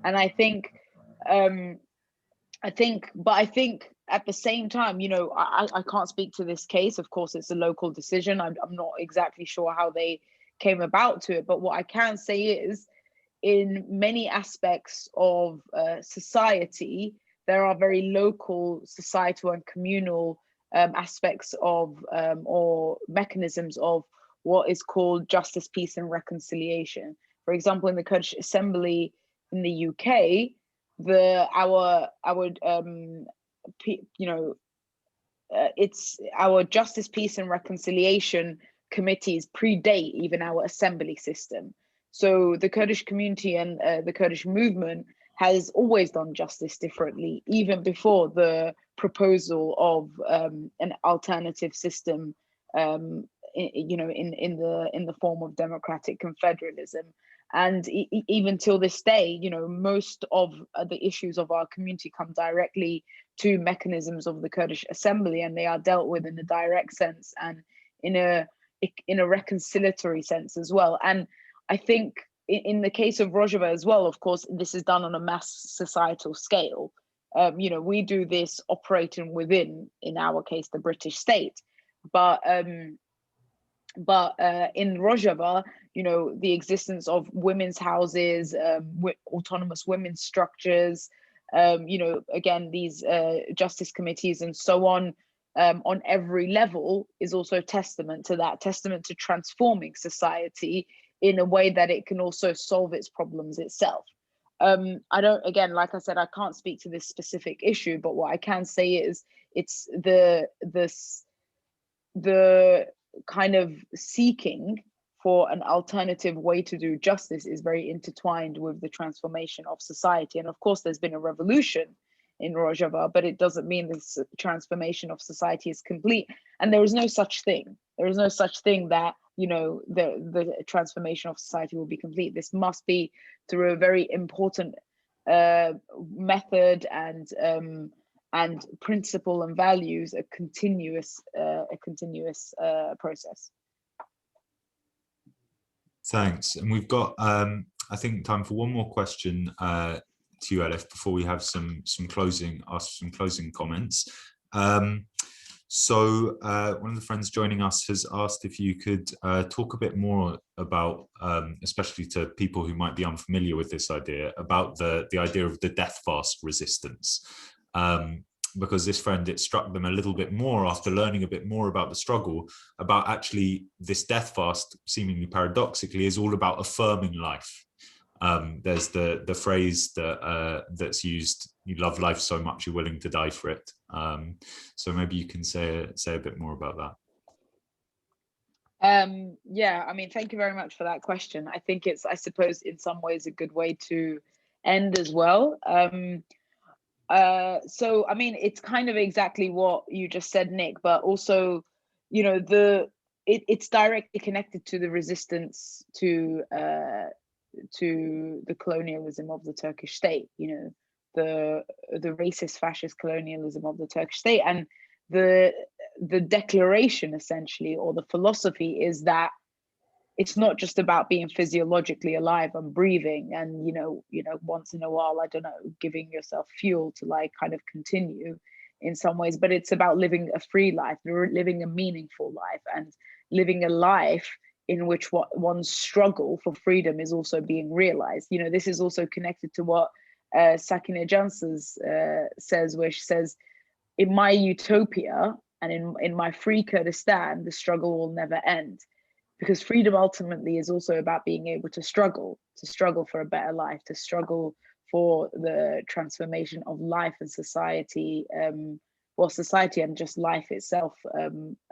And I think at the same time, you know, I can't speak to this case. Of course, it's a local decision. I'm not exactly sure how they came about to it. But what I can say is, in many aspects of society, there are very local, societal and communal aspects of or mechanisms of what is called justice, peace and reconciliation. For example, in the Kurdish Assembly in the UK, it's our justice, peace and reconciliation committees predate even our assembly system. So the Kurdish community and the Kurdish movement has always done justice differently, even before the proposal of an alternative system, you know, in the form of democratic confederalism. And even till this day, you know, most of the issues of our community come directly to mechanisms of the Kurdish Assembly, and they are dealt with in a direct sense and in a reconciliatory sense as well. And I think in the case of Rojava as well, of course, this is done on a mass societal scale. You know, we do this operating within, in our case, the British state, but in Rojava, you know, the existence of women's houses, autonomous women's structures, you know, again, these justice committees and so on every level is also testament to that, testament to transforming society in a way that it can also solve its problems itself. I don't, again, like I said, I can't speak to this specific issue, but what I can say is it's the kind of seeking for an alternative way to do justice is very intertwined with the transformation of society. And of course, there's been a revolution in Rojava, but it doesn't mean this transformation of society is complete. And there is no such thing. There is no such thing that, you know, the transformation of society will be complete. This must be through a very important method and principle and values, a continuous process. Thanks. And we've got, I think, time for one more question to you, Elif, before we have some closing comments. So one of the friends joining us has asked if you could talk a bit more about, especially to people who might be unfamiliar with this idea, about the idea of the death fast resistance. Because this friend, it struck them a little bit more after learning a bit more about the struggle, about actually this death fast, seemingly paradoxically, is all about affirming life. There's the phrase that that's used, you love life so much you're willing to die for it. So maybe you can say a bit more about that. Yeah, I mean, thank you very much for that question. I think it's, I suppose, in some ways a good way to end as well. So, I mean, it's kind of exactly what you just said, Nick, but also, you know, it's directly connected to the resistance to the colonialism of the Turkish state, you know, the racist fascist colonialism of the Turkish state. And the declaration, essentially, or the philosophy, is that it's not just about being physiologically alive and breathing and, you know, once in a while, I don't know, giving yourself fuel to like kind of continue in some ways, but it's about living a free life, living a meaningful life, and living a life in which one's struggle for freedom is also being realized. You know, this is also connected to what Sakine Cansız says, where she says, in my utopia and in my free Kurdistan, the struggle will never end. Because freedom ultimately is also about being able to struggle for a better life, to struggle for the transformation of life and society, society and just life itself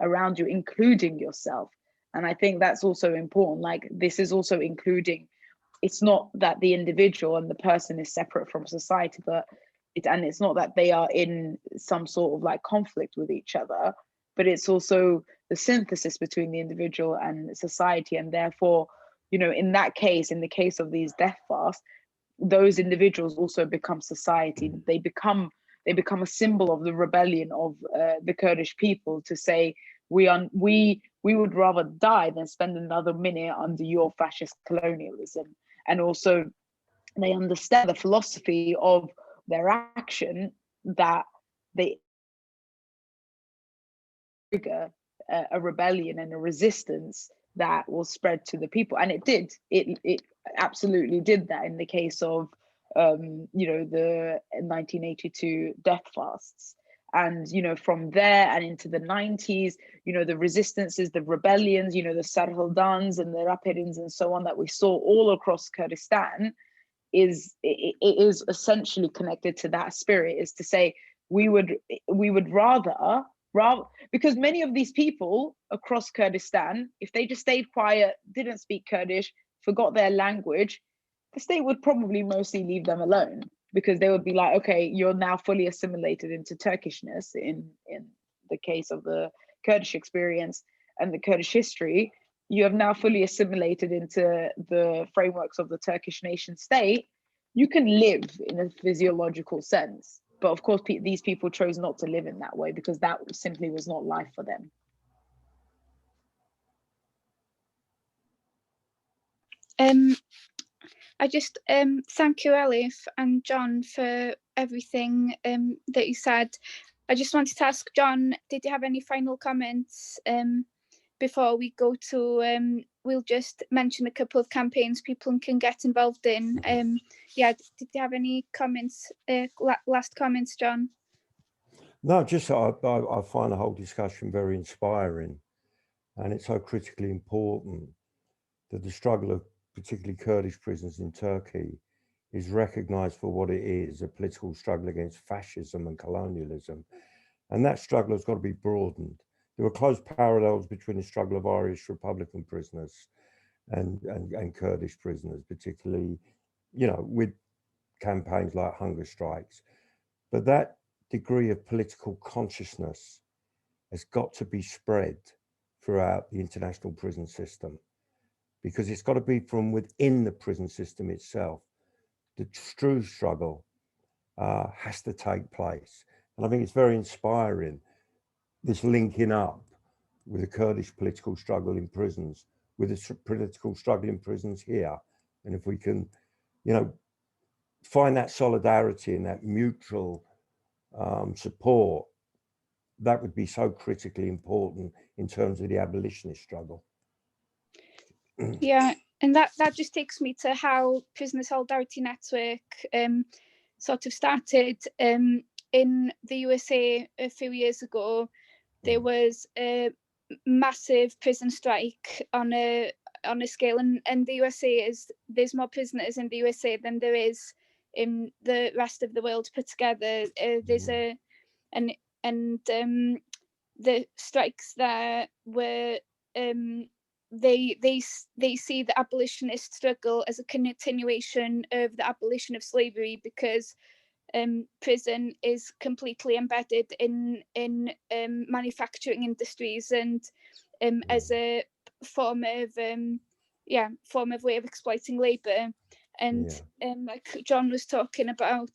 around you, including yourself. And I think that's also important. Like, this is also including, it's not that the individual and the person is separate from society, but it's not that they are in some sort of like conflict with each other, but it's also the synthesis between the individual and society. And therefore, you know, in that case, in the case of these death fasts, those individuals also become society. They become a symbol of the rebellion of the Kurdish people, to say, we would rather die than spend another minute under your fascist colonialism. And also they understand the philosophy of their action, that they trigger a rebellion and a resistance that will spread to the people. And it absolutely did that in the case of you know, the 1982 death fasts. And, you know, from there and into the 90s, you know, the resistances, the rebellions, you know, the Sarhildans and the Rapidins and so on that we saw all across Kurdistan, it is essentially connected to that spirit, is to say, we would rather, because many of these people across Kurdistan, if they just stayed quiet, didn't speak Kurdish, forgot their language, the state would probably mostly leave them alone, because they would be like, okay, you're now fully assimilated into Turkishness in the case of the Kurdish experience and the Kurdish history. You have now fully assimilated into the frameworks of the Turkish nation state. You can live in a physiological sense. But of course, these people chose not to live in that way, because that simply was not life for them. I just thank you, Elif and John, for everything that you said. I just wanted to ask John, did you have any final comments before we go to, we'll just mention a couple of campaigns people can get involved in. Yeah, did you have any comments, last comments, John? No, just I find the whole discussion very inspiring, and it's so critically important that the struggle of particularly Kurdish prisoners in Turkey is recognised for what it is, a political struggle against fascism and colonialism. And that struggle has got to be broadened. There were close parallels between the struggle of Irish Republican prisoners and Kurdish prisoners, particularly, you know, with campaigns like hunger strikes. But that degree of political consciousness has got to be spread throughout the international prison system, because it's got to be from within the prison system itself. The true struggle has to take place. And I think it's very inspiring, this linking up with the Kurdish political struggle in prisons, with the political struggle in prisons here. And if we can, you know, find that solidarity and that mutual support, that would be so critically important in terms of the abolitionist struggle. Yeah, and that just takes me to how Prisoner Solidarity Network sort of started. In the USA a few years ago, there was a massive prison strike on a scale, and the USA there's more prisoners in the USA than there is in the rest of the world put together. There's the strikes there were they see the abolitionist struggle as a continuation of the abolition of slavery, because prison is completely embedded in manufacturing industries, and as a form of way of exploiting labor. And like John was talking about,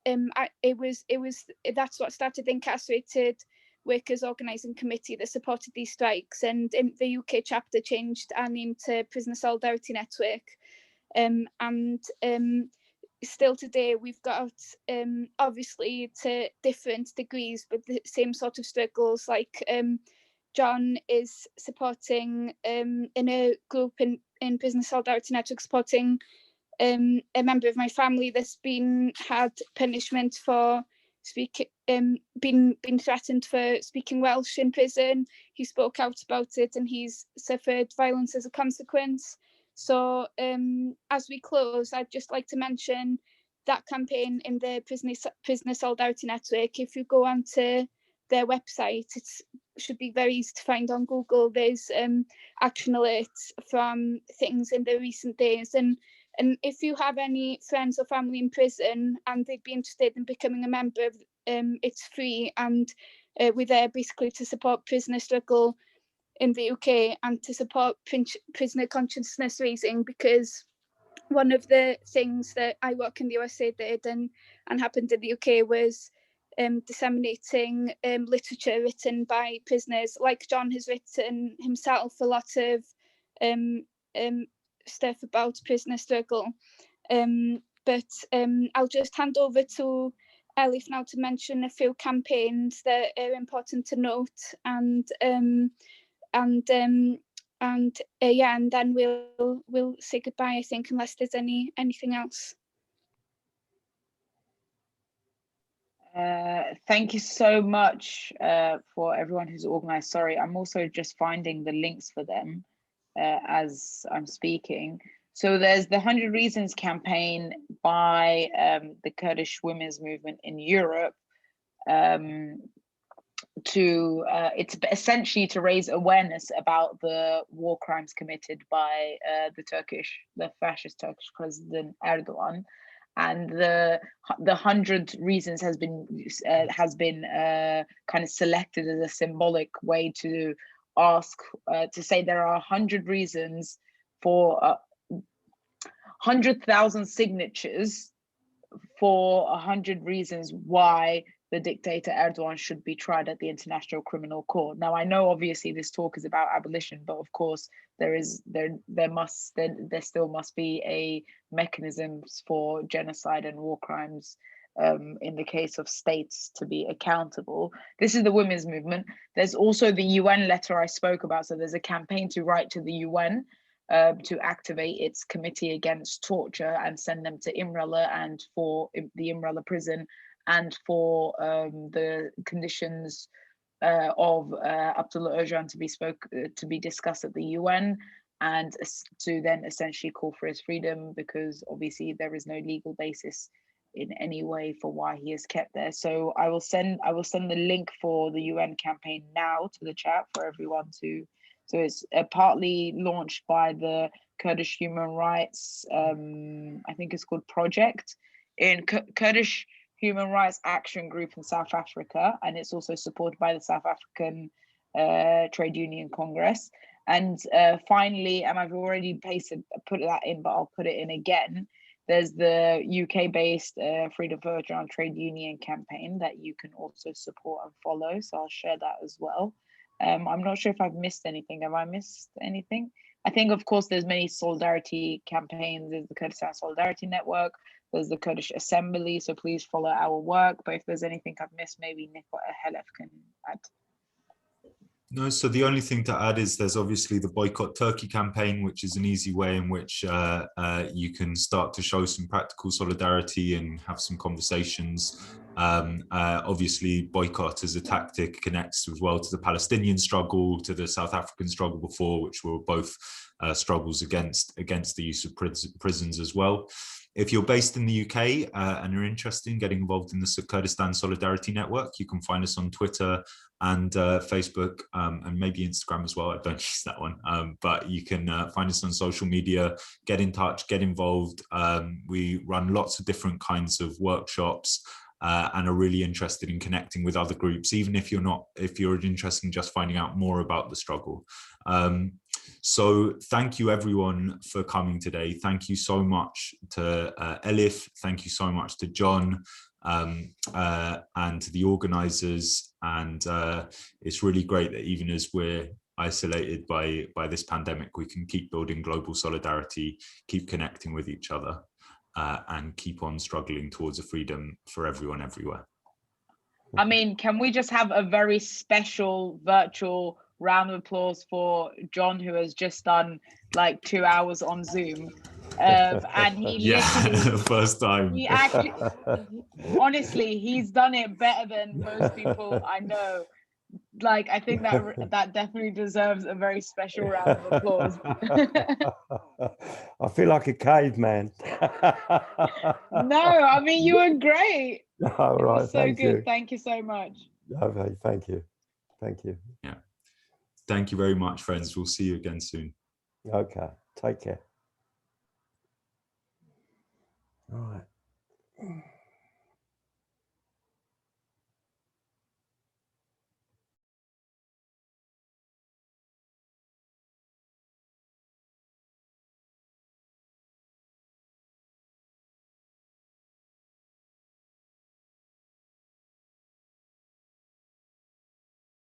that's what started the Incarcerated Workers Organising Committee that supported these strikes, and the UK chapter changed our name to Prisoner Solidarity Network. Still today we've got obviously to different degrees, but the same sort of struggles. Like John is supporting in a group in Prisoner Solidarity Network, supporting a member of my family that's had punishment for been threatened for speaking Welsh in prison. He spoke out about it, and he's suffered violence as a consequence. So as we close, I'd just like to mention that campaign in the Prisoner Solidarity Network. If you go onto their website, it should be very easy to find on Google. There's action alerts from things in the recent days, and if you have any friends or family in prison and they'd be interested in becoming a member, it's free, and we're there basically to support prisoner struggle in the UK and to support prisoner consciousness raising, because one of the things that I work in the USA did and happened in the UK was disseminating literature written by prisoners. Like John has written himself a lot of stuff about prisoner struggle. But I'll just hand over to Elif now to mention a few campaigns that are important to note, and then we'll say goodbye, I think, unless there's anything else. Thank you so much for everyone who's organized. Sorry, I'm also just finding the links for them as I'm speaking. So there's the 100 Reasons campaign by the Kurdish women's movement in Europe. It's essentially to raise awareness about the war crimes committed by the fascist Turkish president Erdogan, and the 100 Reasons has been kind of selected as a symbolic way to ask to say there are 100 reasons for 100,000 signatures for 100 reasons why the dictator Erdogan should be tried at the International Criminal Court. Now, I know obviously this talk is about abolition, but of course there still must be a mechanisms for genocide and war crimes in the case of states to be accountable. This is the women's movement. There's also the UN letter I spoke about. So there's a campaign to write to the UN to activate its committee against torture and send them to Imrali and for the Imrali prison, and for the conditions of Abdullah Öcalan to be discussed at the UN, and to then essentially call for his freedom, because obviously there is no legal basis in any way for why he is kept there. So I will send the link for the UN campaign now to the chat for everyone to. So it's partly launched by the Kurdish human rights, I think it's called Project, in Kurdish Human Rights Action Group in South Africa, and it's also supported by the South African Trade Union Congress. And finally, and I've already put that in, but I'll put it in again, there's the UK-based Freedom for Öcalan Trade Union campaign that you can also support and follow, so I'll share that as well. I'm not sure if I've missed anything. Have I missed anything? I think, of course, there's many solidarity campaigns. There's the Kurdistan Solidarity Network. There's the Kurdish Assembly. So please follow our work. But if there's anything I've missed, maybe Nick or Helef can add. No, so the only thing to add is there's obviously the Boycott Turkey campaign, which is an easy way in which you can start to show some practical solidarity and have some conversations. Obviously, boycott as a tactic connects as well to the Palestinian struggle, to the South African struggle before, which were both struggles against the use of prisons as well. If you're based in the UK and are interested in getting involved in the Kurdistan Solidarity Network, you can find us on Twitter and Facebook and maybe Instagram as well. I don't use that one, but you can find us on social media, get in touch, get involved. We run lots of different kinds of workshops and are really interested in connecting with other groups, even if you're interested in just finding out more about the struggle. So thank you everyone for coming today. Thank you so much to Elif. Thank you so much to John and to the organizers. And it's really great that even as we're isolated by this pandemic, we can keep building global solidarity, keep connecting with each other, and keep on struggling towards a freedom for everyone everywhere. I mean, can we just have a very special virtual round of applause for John, who has just done like 2 hours on Zoom, and he literally first time. He actually, honestly, he's done it better than most people I know. Like, I think that definitely deserves a very special round of applause. I feel like a caveman. No, I mean, you were great. All right, so thank good. you. Thank you so much. Okay, thank you. Thank you. Yeah. Thank you very much, friends. We'll see you again soon. Okay, take care. All right.